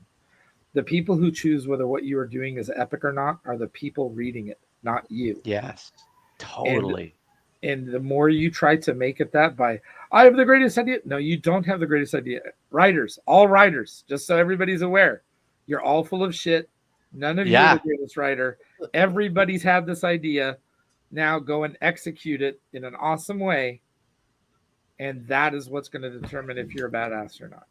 The people who choose whether what you are doing is epic or not are the people reading it, not you. Yes, totally. And the more you try to make it that by, I have the greatest idea. No, you don't have the greatest idea. Writers, all writers, just so everybody's aware, you're all full of shit. None of you are the greatest writer. Everybody's had this idea. Now go and execute it in an awesome way. And that is what's going to determine if you're a badass or not.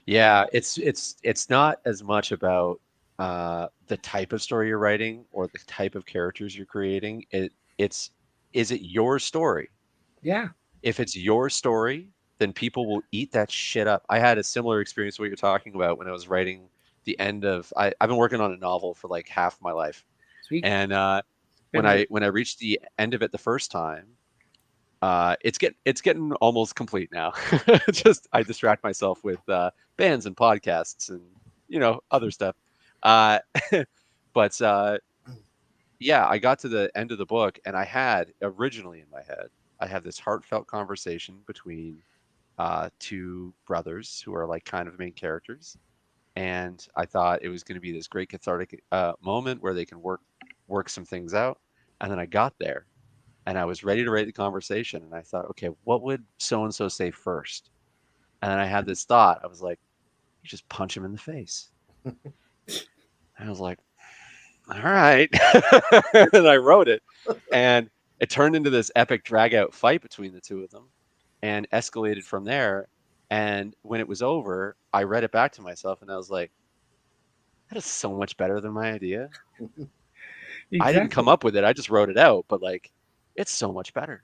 Yeah, it's not as much about the type of story you're writing or the type of characters you're creating. Is it your story? Yeah. If it's your story, then people will eat that shit up. I had a similar experience to what you're talking about when I was writing the end of. I've been working on a novel for like half my life. Sweet. And when I reached the end of it the first time, it's getting almost complete now. Just I distract myself with bands and podcasts and other stuff. But yeah, I got to the end of the book and I had originally in my head, I had this heartfelt conversation between 2 brothers who are like kind of main characters. and I thought it was going to be this great cathartic moment where they can work some things out. And then I got there, and I was ready to write the conversation, and I thought, okay, what would so and so say first? And then I had this thought. I was like, you just punch him in the face. I was like, all right. And I wrote it, and it turned into this epic drag out fight between the two of them and escalated from there. And when it was over, I read it back to myself and I was like, that is so much better than my idea. Exactly. I didn't come up with it. I just wrote it out, but like, it's so much better.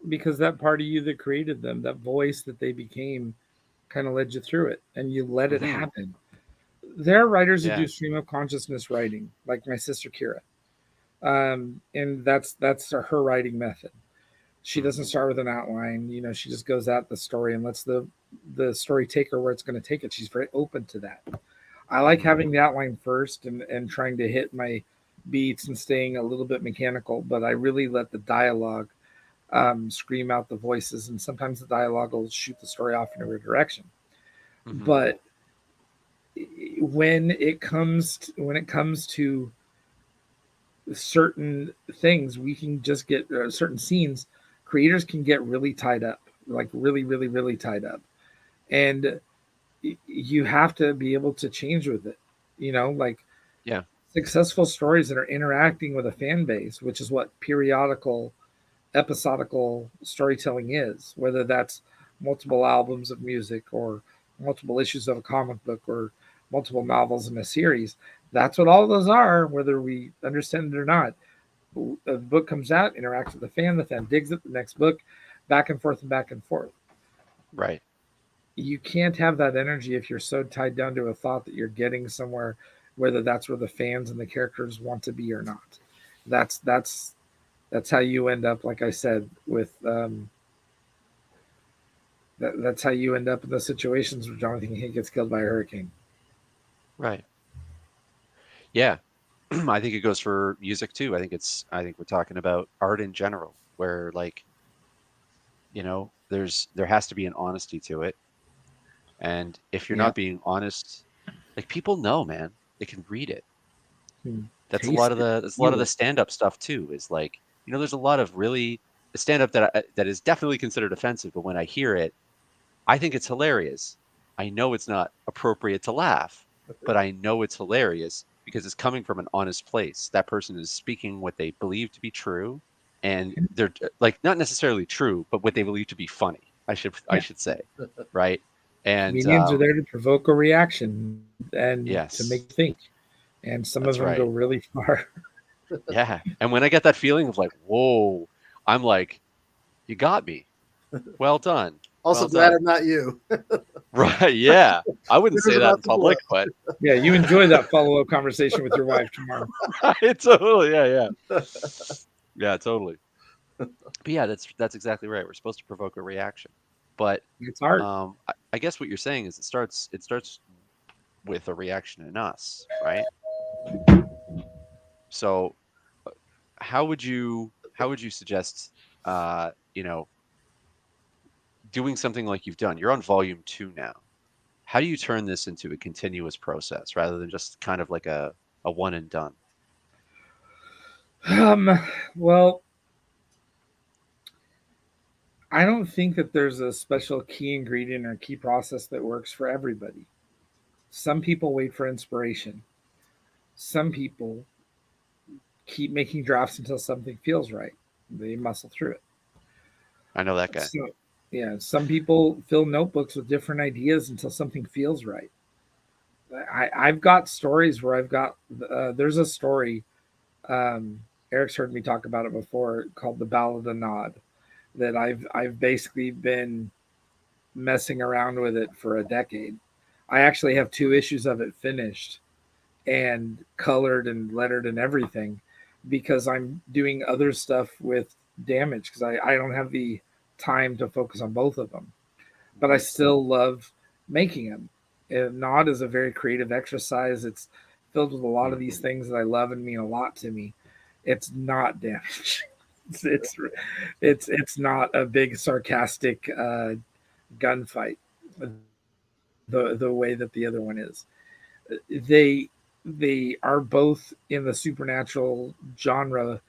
Because that part of you that created them, that voice that they became, kind of led you through it, and you let it happen. There are writers who do stream of consciousness writing, like my sister Kira, and that's her writing method. She doesn't start with an outline. You know, she just goes at the story and lets the story take her where it's going to take it. She's very open to that. I like having the outline first and trying to hit my beats and staying a little bit mechanical, but I really let the dialogue scream out the voices, and sometimes the dialogue will shoot the story off in a direction. But when it comes to certain things, we can just get certain scenes. Creators can get really tied up, like really, really, really tied up, and you have to be able to change with it. You know, like successful stories that are interacting with a fan base, which is what periodical, episodical storytelling is, whether that's multiple albums of music or multiple issues of a comic book or multiple novels in a series. That's what all of those are, whether we understand it or not. A book comes out, interacts with the fan digs it, the next book, back and forth and back and forth. Right. You can't have that energy if you're so tied down to a thought that you're getting somewhere, whether that's where the fans and the characters want to be or not. That's how you end up, like I said, with that's how you end up in those situations where Jonathan Kent gets killed by a hurricane. Right. Yeah. I think it goes for music too. I think we're talking about art in general, where like, you know, there has to be an honesty to it. And if you're not being honest, like people know, man, they can read it. That's a lot of the stand-up stuff too, is like, you know, there's a lot of really stand-up that is definitely considered offensive, but when I hear it, I think it's hilarious. I know it's not appropriate to laugh, but I know it's hilarious because it's coming from an honest place. That person is speaking what they believe to be true, and they're like not necessarily true, but what they believe to be funny. I should say, right? And comedians are there to provoke a reaction and to make you think, and some of them go really far. Yeah, and when I get that feeling of like, whoa, I'm like, you got me. Well done. Also glad I'm not you. Right, yeah. I wouldn't say that in public, but yeah, you enjoy that follow-up conversation with your wife tomorrow. Totally, yeah. Yeah, totally. But yeah, that's exactly right. We're supposed to provoke a reaction. But it's hard. I guess what you're saying is it starts with a reaction in us, right? So how would you suggest you know, doing something like you've done? You're on volume 2 now. How do you turn this into a continuous process rather than just kind of like a one and done? Well, I don't think that there's a special key ingredient or key process that works for everybody. Some people wait for inspiration. Some people keep making drafts until something feels right. They muscle through it. I know that guy. So, yeah, some people fill notebooks with different ideas until something feels right. I've got stories where I've got there's a story. Eric's heard me talk about it before, called The Ballad of Nod, that I've basically been messing around with it for a decade. I actually have 2 issues of it finished and colored and lettered and everything, because I'm doing other stuff with Damage, because I don't have the time to focus on both of them. But I still love making them. And Nod is a very creative exercise. It's filled with a lot of these things that I love and mean a lot to me. It's not Damage. It's not a big sarcastic gunfight. the way that the other one is. They are both in the supernatural genre,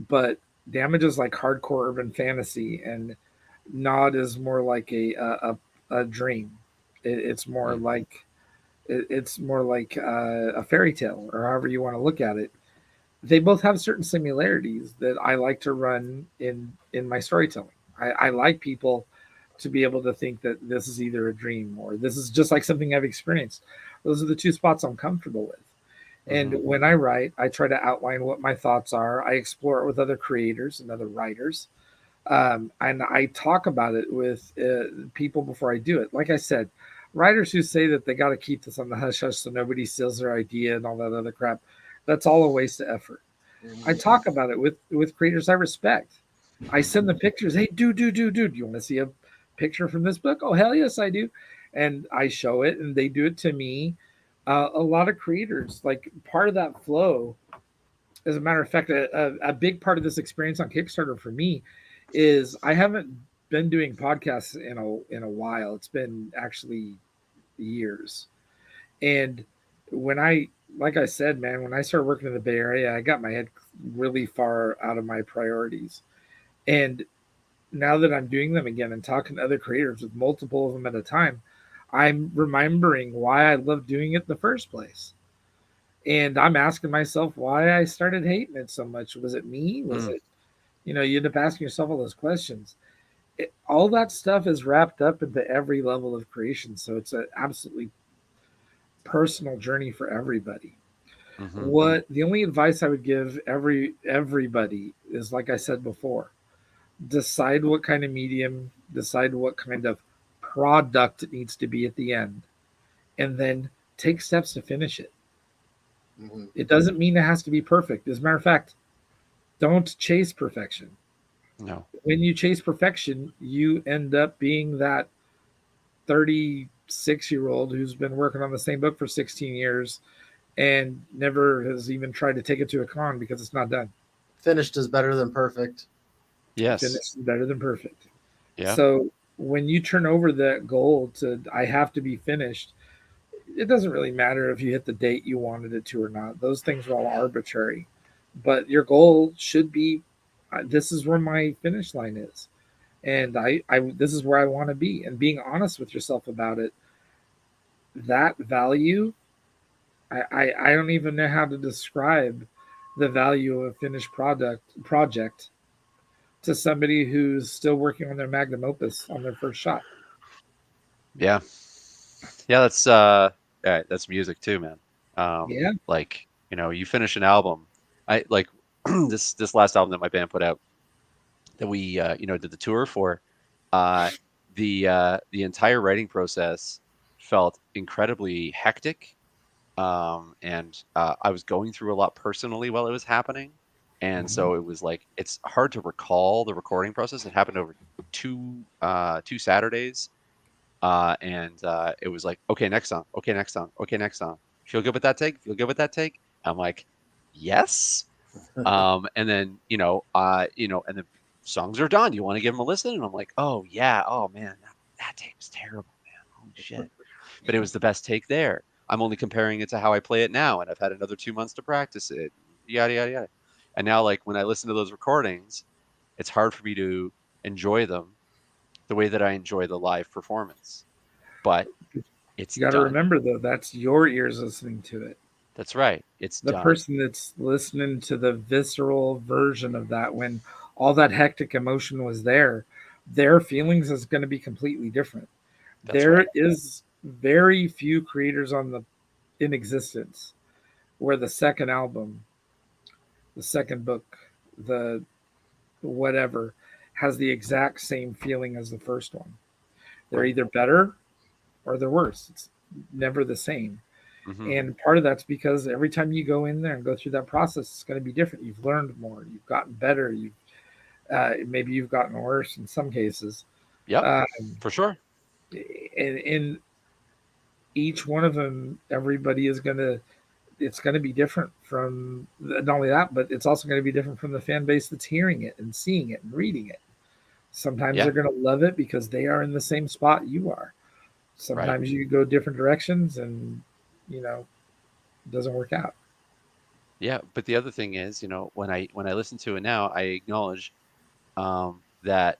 but Damage is like hardcore urban fantasy, and Nod is more like a dream. It's more like it's more like a fairy tale, or however you want to look at it. They both have certain similarities that I like to run in my storytelling. I like people to be able to think that this is either a dream or this is just like something I've experienced. Those are the two spots I'm comfortable with. And when I write, I try to outline what my thoughts are. I explore it with other creators and other writers. And I talk about it with people before I do it. Like I said, writers who say that they got to keep this on the hush hush so nobody steals their idea and all that other crap, that's all a waste of effort. I talk about it with creators I respect. I send them pictures. Hey, dude, you want to see a picture from this book? Oh, hell yes, I do. And I show it, and they do it to me. A lot of creators, like part of that flow, as a matter of fact, a big part of this experience on Kickstarter for me is I haven't been doing podcasts in a while. It's been actually years. And like I said, man, when I started working in the Bay Area, I got my head really far out of my priorities. And now that I'm doing them again and talking to other creators with multiple of them at a time, I'm remembering why I love doing it in the first place. And I'm asking myself why I started hating it so much. Was it me? Was it, you end up asking yourself all those questions. All that stuff is wrapped up into every level of creation. So it's an absolutely personal journey for everybody. The only advice I would give everybody is, like I said before, decide what kind of medium, decide what kind of product it needs to be at the end, and then take steps to finish it. It doesn't mean it has to be perfect. As a matter of fact, don't chase perfection. No. When you chase perfection, you end up being that 36-year-old who's been working on the same book for 16 years and never has even tried to take it to a con because it's not done. Finished is better than perfect. Yes. Finished is better than perfect. Yeah. So when you turn over that goal to I have to be finished, it doesn't really matter if you hit the date you wanted it to or not. Those things are all arbitrary. But your goal should be, this is where my finish line is. And I this is where I want to be. And being honest with yourself about it, that value, I don't even know how to describe the value of a finished project to somebody who's still working on their magnum opus on their first shot. Yeah. That's music too, man. Like, you finish an album. I like this last album that my band put out that we did the tour for. The entire writing process felt incredibly hectic, and I was going through a lot personally while it was happening, and so it was like it's hard to recall the recording process. It happened over two Saturdays. And it was like, okay, next song. Feel good with that take? I'm like, yes. And then, and the songs are done. You want to give them a listen? And I'm like, oh yeah. Oh man, that take was terrible, man. Holy shit. But it was the best take there. I'm only comparing it to how I play it now. And I've had another 2 months to practice it. Yada, yada, yada. And now, like, when I listen to those recordings, it's hard for me to enjoy them the way that I enjoy the live performance. But it's, you got to remember though, that's your ears listening to it. That's right. It's the person that's listening to the visceral version of that when all that hectic emotion was there. Their feelings is going to be completely different. There is very few creators in existence where the second album, the second book, the whatever has the exact same feeling as the first one. They're either better or they're worse. It's never the same. And part of that's because every time you go in there and go through that process, it's going to be different. You've learned more. You've gotten better. Maybe you've gotten worse in some cases. Yeah, for sure. And in each one of them, everybody it's going to be different from not only that, but it's also going to be different from the fan base that's hearing it and seeing it and reading it. Sometimes they're going to love it because they are in the same spot you are. Sometimes you go different directions, and it doesn't work out. Yeah, but the other thing is, when I listen to it now, I acknowledge that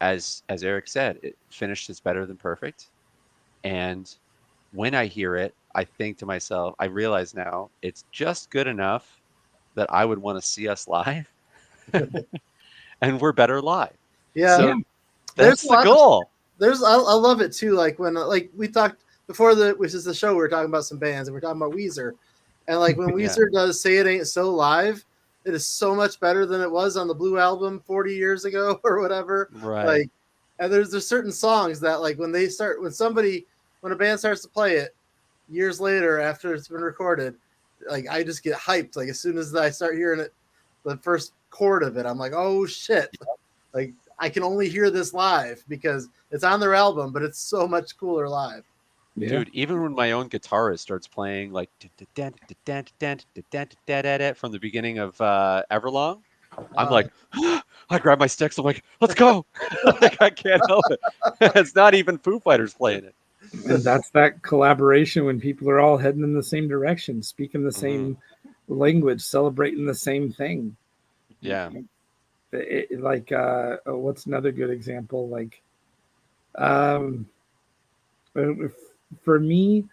as Eric said, it finished is better than perfect. And when I hear it, I think to myself, I realize now it's just good enough that I would want to see us live, and we're better live. Yeah. So that's the goal. I love it too. Like when we talked before which is the show, we were talking about some bands and we're talking about Weezer, and like when Weezer does "Say It Ain't So" live, it is so much better than it was on the Blue Album 40 years ago or whatever. Right. Like, and there's certain songs that like when a band starts to play it years later after it's been recorded, like I just get hyped. Like as soon as I start hearing it, the first chord of it, I'm like, oh shit! Like I can only hear this live because it's on their album, but it's so much cooler live. Yeah. Dude, even when my own guitarist starts playing like from the beginning of Everlong, I'm like, I grab my sticks. I'm like, let's go. Like I can't help it. It's not even Foo Fighters playing it. And that's that collaboration when people are all heading in the same direction, speaking the same language, celebrating the same thing. Yeah. What's another good example? Like, for me,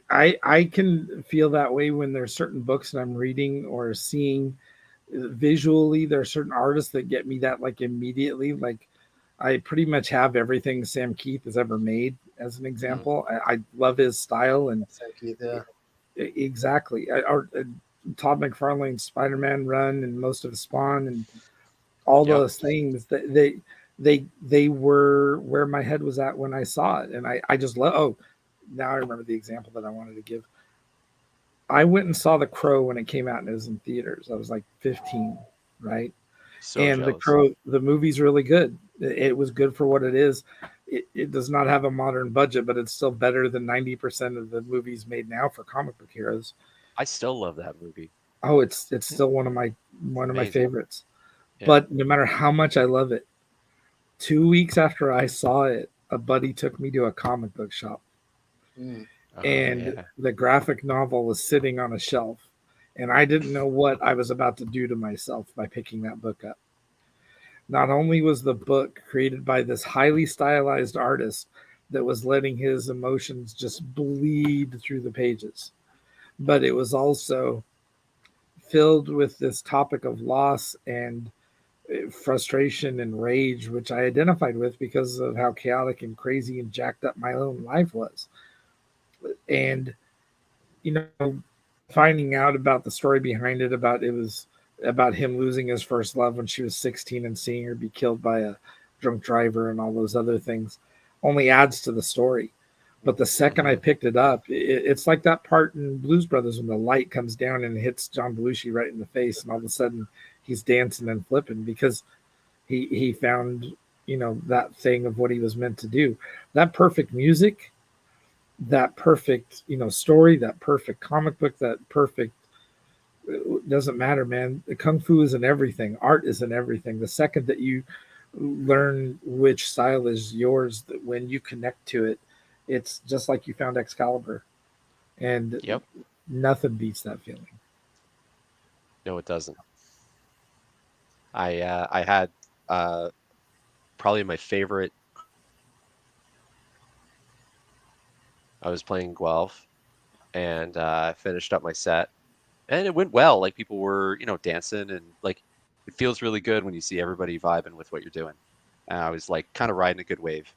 I can feel that way when there's certain books that I'm reading or seeing visually. There are certain artists that get me that like immediately. Like I pretty much have everything Sam Keith has ever made as an example. I love his style and Sam Keith, yeah, exactly. Todd McFarlane's Spider-Man run and most of Spawn and all those things that they were where my head was at when I saw it. And I just love, now I remember the example that I wanted to give. I went and saw The Crow when it came out and it was in theaters. I was like 15, right? So and jealous. The Crow, the movie's really good. It was good for what it is. It does not have a modern budget, but it's still better than 90% of the movies made now for comic book heroes. I still love that movie. Oh, it's still one of my favorites. Yeah. But no matter how much I love it, 2 weeks after I saw it, a buddy took me to a comic book shop. The graphic novel was sitting on a shelf, and I didn't know what I was about to do to myself by picking that book up. Not only was the book created by this highly stylized artist that was letting his emotions just bleed through the pages, but it was also filled with this topic of loss and frustration and rage, which I identified with because of how chaotic and crazy and jacked up my own life was. And, finding out about the story behind it, it was about him losing his first love when she was 16 and seeing her be killed by a drunk driver and all those other things only adds to the story. But the second I picked it up, it's like that part in Blues Brothers when the light comes down and hits John Belushi right in the face, and all of a sudden he's dancing and flipping because he found, that thing of what he was meant to do. That perfect music, that perfect, story, that perfect comic book, that perfect, it doesn't matter, man. The Kung Fu is in everything. Art is in everything. The second that you learn which style is yours, that when you connect to it, it's just like you found Excalibur, and nothing beats that feeling. No, it doesn't. I had probably my favorite. I was playing Guelph, and I finished up my set, and it went well. Like people were, dancing, and like it feels really good when you see everybody vibing with what you're doing. And I was like kind of riding a good wave,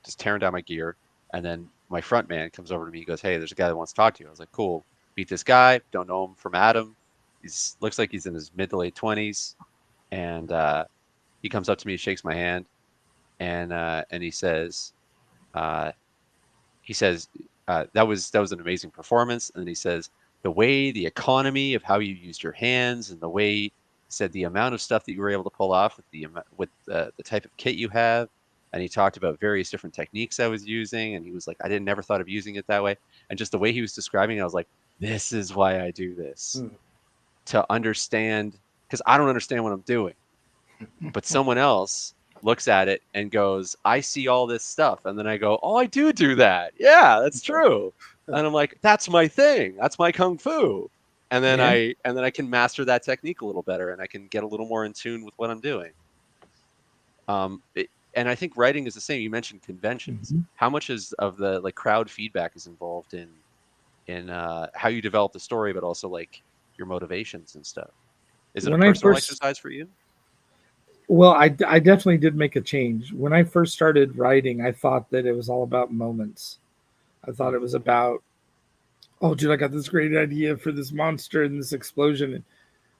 just tearing down my gear. And then my front man comes over to me. He goes, "Hey, there's a guy that wants to talk to you." I was like, "Cool. Meet this guy. Don't know him from Adam. Looks like he's in his mid to late 20s." And he comes up to me, shakes my hand, and he says, "That was an amazing performance." And then he says, the economy of how you used your hands, and the way he said the amount of stuff that you were able to pull off with the type of kit you have. And he talked about various different techniques I was using. And he was like, I never thought of using it that way. And just the way he was describing it, I was like, this is why I do this. To understand, because I don't understand what I'm doing. But someone else looks at it and goes, I see all this stuff. And then I go, oh, I do that. Yeah, that's true. And I'm like, that's my thing. That's my Kung Fu. And then I can master that technique a little better, and I can get a little more in tune with what I'm doing. And I think writing is the same. You mentioned conventions. How much of the like crowd feedback is involved in how you develop the story, but also like your motivations and stuff? Is it a personal exercise for you? Well, I definitely did make a change. When I first started writing, I thought that it was all about moments. I thought it was about, oh, dude, I got this great idea for this monster and this explosion. And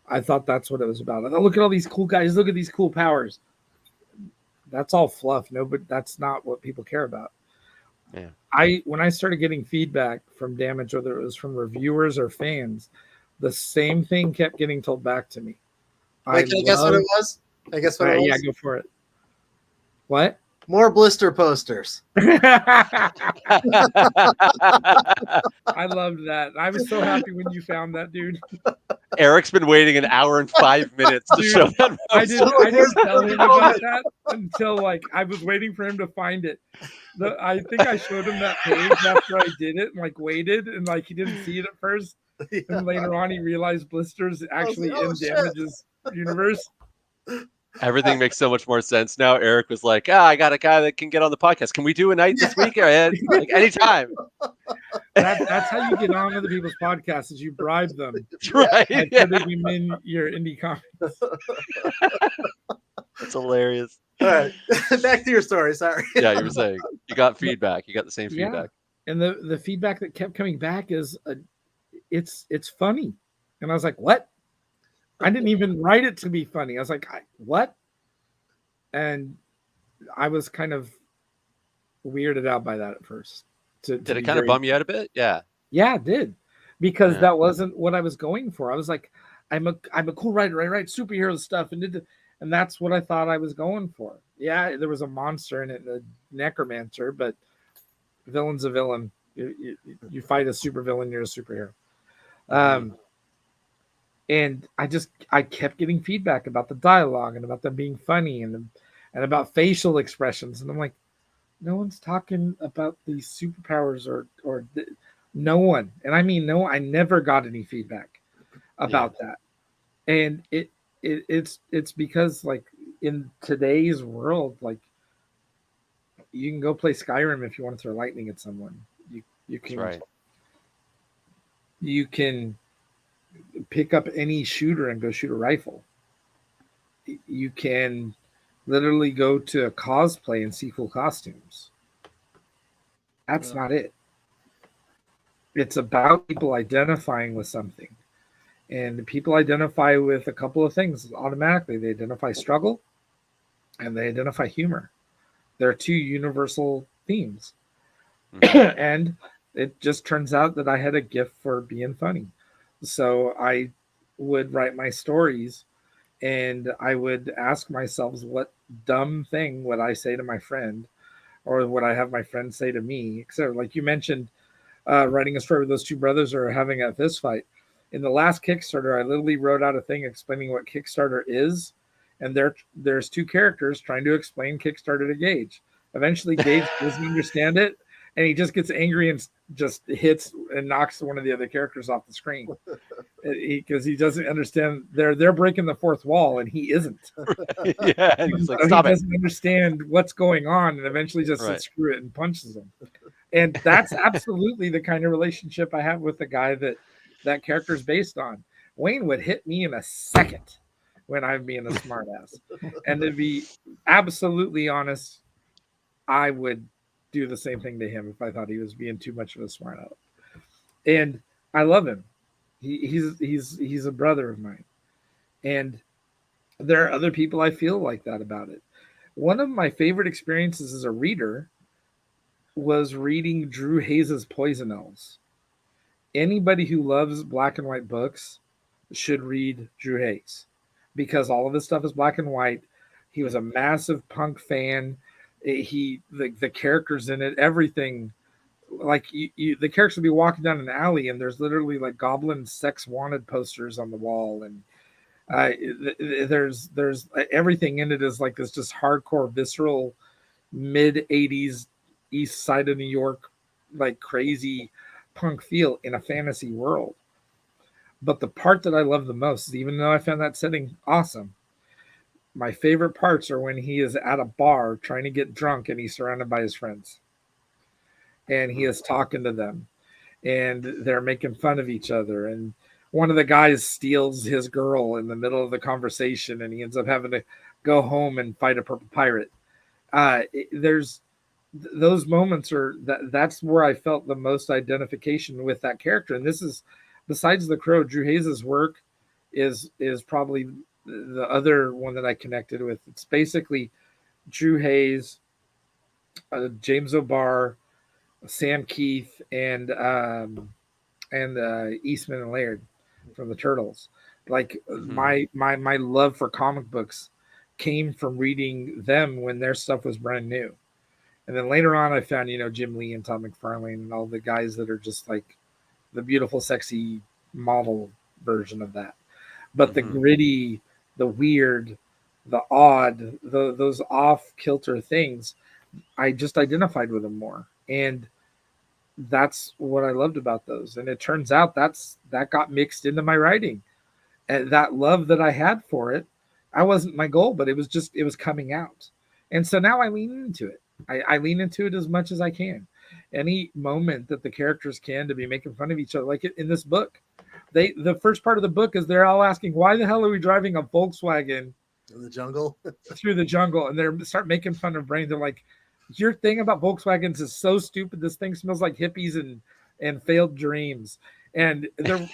I thought that's what it was about. I thought, look at all these cool guys. Look at these cool powers. That's all fluff. No, but that's not what people care about. Yeah. When I started getting feedback from Damage, whether it was from reviewers or fans, the same thing kept getting told back to me. Wait, can I guess what it was? I guess what it was? Yeah, go for it. What? More blister posters. I loved that. I was so happy when you found that, dude. Eric's been waiting an hour and 5 minutes to show that. I didn't tell him about that until like I was waiting for him to find it. I think I showed him that page after I did it and like waited and like he didn't see it at first. Yeah. And later on he realized blisters actually in Damage's universe. Everything makes so much more sense now. Eric was like, I got a guy that can get on the podcast. Can we do a night this week? Like anytime. That's how you get on other people's podcasts is you bribe them. Right. So that you win your indie comics. That's hilarious. All right. Back to your story. Sorry. Yeah, you were saying you got feedback. You got the same feedback. And the feedback that kept coming back is it's funny. And I was like, what? I didn't even write it to be funny. I was like, what? And I was kind of weirded out by that at first. Did it kind of bum you out a bit? Yeah. Yeah, it did. Because that wasn't what I was going for. I was like, I'm a cool writer. I write superhero stuff. And that's what I thought I was going for. Yeah, there was a monster in it, a necromancer, but villain's a villain. You fight a supervillain, you're a superhero. And I kept getting feedback about the dialogue and about them being funny and about facial expressions. And I'm like, no one's talking about these superpowers or no one. And I mean, no, I never got any feedback about that. And it's because like in today's world, like you can go play Skyrim if you want to throw lightning at someone. You can, right. You can pick up any shooter and go shoot a rifle. You can literally go to a cosplay and see cool costumes. That's not it. It's about people identifying with something. And people identify with a couple of things automatically. They identify struggle and they identify humor. They're two universal themes. Mm-hmm. And it just turns out that I had a gift for being funny. So I would write my stories and I would ask myself, what dumb thing would I say to my friend, or would I have my friend say to me? Except like you mentioned, writing a story where those two brothers are having a fist fight. In the last Kickstarter, I literally wrote out a thing explaining what Kickstarter is. And there's two characters trying to explain Kickstarter to Gage. Eventually, Gage doesn't understand it. And he just gets angry and just hits and knocks one of the other characters off the screen because he doesn't understand. They're breaking the fourth wall, and he isn't. Yeah, and he's like, stop he doesn't understand what's going on, and eventually just says, screw it and punches him. And that's absolutely the kind of relationship I have with the guy that character is based on. Wayne would hit me in a second when I'm being a smartass, and to be absolutely honest, I would do the same thing to him if I thought he was being too much of a smart aleck. And I love him. He's a brother of mine. And there are other people I feel like that about it. One of my favorite experiences as a reader was reading Drew Hayes's Poison Elves. Anybody who loves black and white books should read Drew Hayes because all of his stuff is black and white. He was a massive punk fan. The characters in it, everything, like the characters will be walking down an alley and there's literally like goblin sex wanted posters on the wall, and There's everything in it is like this just hardcore, visceral, mid 80s East Side of New York, like crazy punk feel in a fantasy world. But the part that I love the most is, even though I found that setting awesome, my favorite parts are when he is at a bar trying to get drunk and he's surrounded by his friends. And he is talking to them and they're making fun of each other. And one of the guys steals his girl in the middle of the conversation and he ends up having to go home and fight a purple pirate. There's those moments that's where I felt the most identification with that character. And this is, besides The Crow, Drew Hayes' work is probably the other one that I connected with. It's basically Drew Hayes, James O'Barr, Sam Keith, and Eastman and Laird from the Turtles. Like my love for comic books came from reading them when their stuff was brand new. And then later on I found, Jim Lee and Todd McFarlane and all the guys that are just like the beautiful, sexy model version of that. But the gritty, the weird, the odd, those off-kilter things, I just identified with them more. And that's what I loved about those. And it turns out that got mixed into my writing. And that love that I had for it, I wasn't my goal, but it was coming out. And so now I lean into it. I lean into it as much as I can. Any moment that the characters can to be making fun of each other, like in this book. The first part of the book is they're all asking, why the hell are we driving a Volkswagen in the jungle? Through the jungle, and they start making fun of Brain. They're like, your thing about Volkswagens is so stupid. This thing smells like hippies and failed dreams. And they're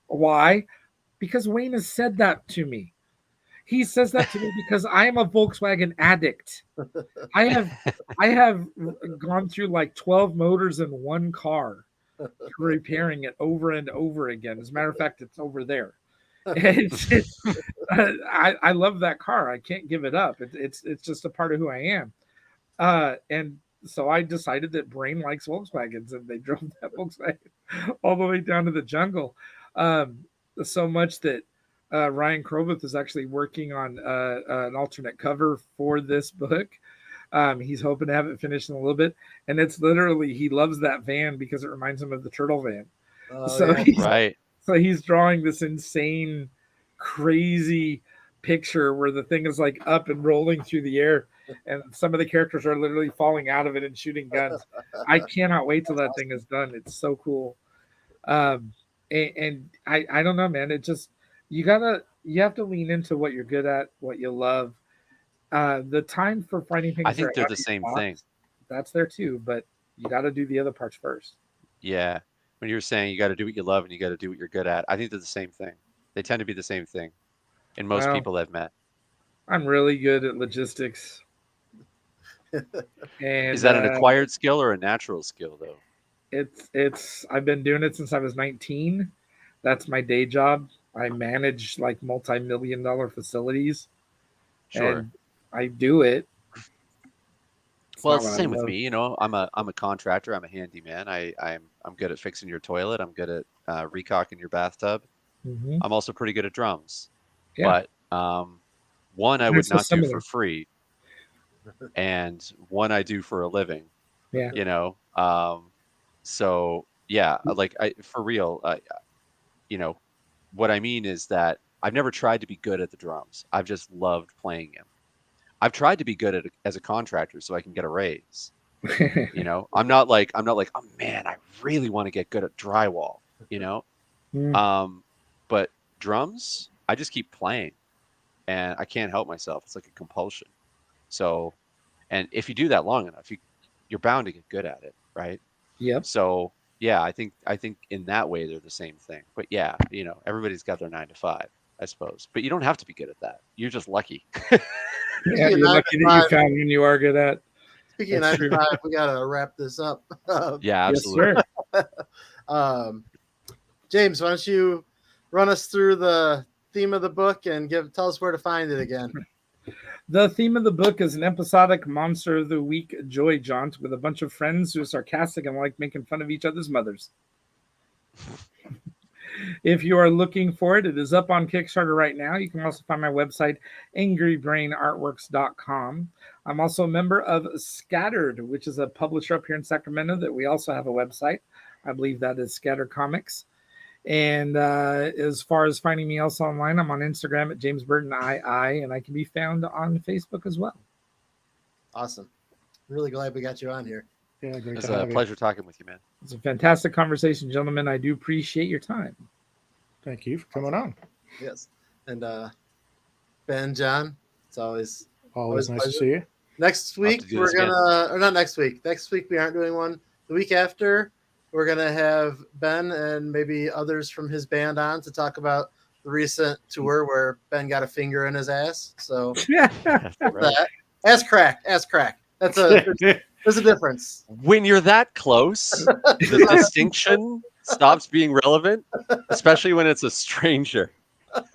why? Because Wayne has said that to me. He says that to me because I am a Volkswagen addict. I have gone through like 12 motors in one car, repairing it over and over again. As a matter of fact, it's over there. I love that car. I can't give it up. It's just a part of who I am. And so I decided that Brain likes Volkswagens, and they drove that Volkswagen all the way down to the jungle. So much that Ryan Crowbooth is actually working on an alternate cover for this book. He's hoping to have it finished in a little bit. And it's literally, he loves that van because it reminds him of the Turtle van. So he's drawing this insane, crazy picture where the thing is like up and rolling through the air. And some of the characters are literally falling out of it and shooting guns. I cannot wait till that thing is done. It's so cool. And I don't know, man. It just, you have to lean into what you're good at, what you love. The time for finding things, I think they're the same thing. That's there too, but you got to do the other parts first. Yeah. When you're saying you got to do what you love and you got to do what you're good at, I think they're the same thing. They tend to be the same thing in most people I've met. I'm really good at logistics. And is that an acquired skill or a natural skill, though? It's I've been doing it since I was 19. That's my day job. I manage like multi-million-dollar facilities. Sure. And I do it. Well, it's the same with me. I'm a contractor. I'm a handyman. I'm good at fixing your toilet. I'm good at recocking your bathtub. Mm-hmm. I'm also pretty good at drums. Yeah. But one I would not do for free, and one I do for a living. Yeah. So yeah, like for real, what I mean is that I've never tried to be good at the drums. I've just loved playing them. I've tried to be good at it as a contractor so I can get a raise. I'm not like, oh man, I really want to get good at drywall, but drums, I just keep playing and I can't help myself. It's like a compulsion. So, and if you do that long enough, you're bound to get good at it. Right. Yep. So yeah, I think in that way they're the same thing. But yeah, everybody's got their 9 to 5, I suppose. But you don't have to be good at that. You're just lucky. Yeah, you're lucky that you found one you are good at. Speaking of 9 to 5, we gotta wrap this up. Yeah, absolutely. Yes, sir. James, why don't you run us through the theme of the book and tell us where to find it again? The theme of the book is an episodic Monster of the Week joy jaunt with a bunch of friends who are sarcastic and like making fun of each other's mothers. If you are looking for it, it is up on Kickstarter right now. You can also find my website, angrybrainartworks.com. I'm also a member of Scattered, which is a publisher up here in Sacramento that we also have a website. I believe that is Scatter Comics. And as far as finding me else online, I'm on Instagram at James Burton II, and I can be found on Facebook as well. Awesome. Really glad we got you on here. Yeah, great. It's a pleasure talking with you, man. It's a fantastic conversation, gentlemen. I do appreciate your time. Thank you for coming on. Yes. And Ben, John, it's always nice to see you. Next week, we're going to, or not next week. Next week, we aren't doing one. The week after, we're going to have Ben and maybe others from his band on to talk about the recent tour where Ben got a finger in his ass. So, that. Ass crack. There's a difference. When you're that close, the distinction stops being relevant, especially when it's a stranger.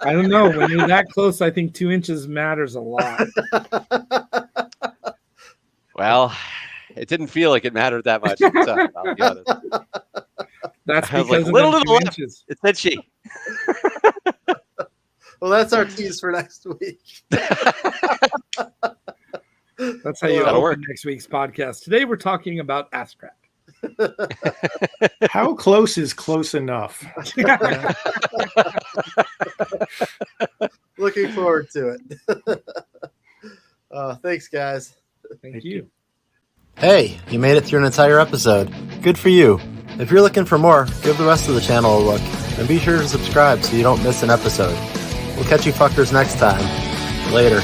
I don't know. When you're that close, I think 2 inches matters a lot. Well, it didn't feel like it mattered that much at the time, I'll be honest. That's I was because like, little to the left. inches. It's itchy. Well, that's our tease for next week. That's how you open next week's podcast. Today we're talking about ass crack. How close is close enough? Looking forward to it. Thanks, guys. Thank you. Hey, you made it through an entire episode. Good for you. If you're looking for more, give the rest of the channel a look. And be sure to subscribe so you don't miss an episode. We'll catch you fuckers next time. Later.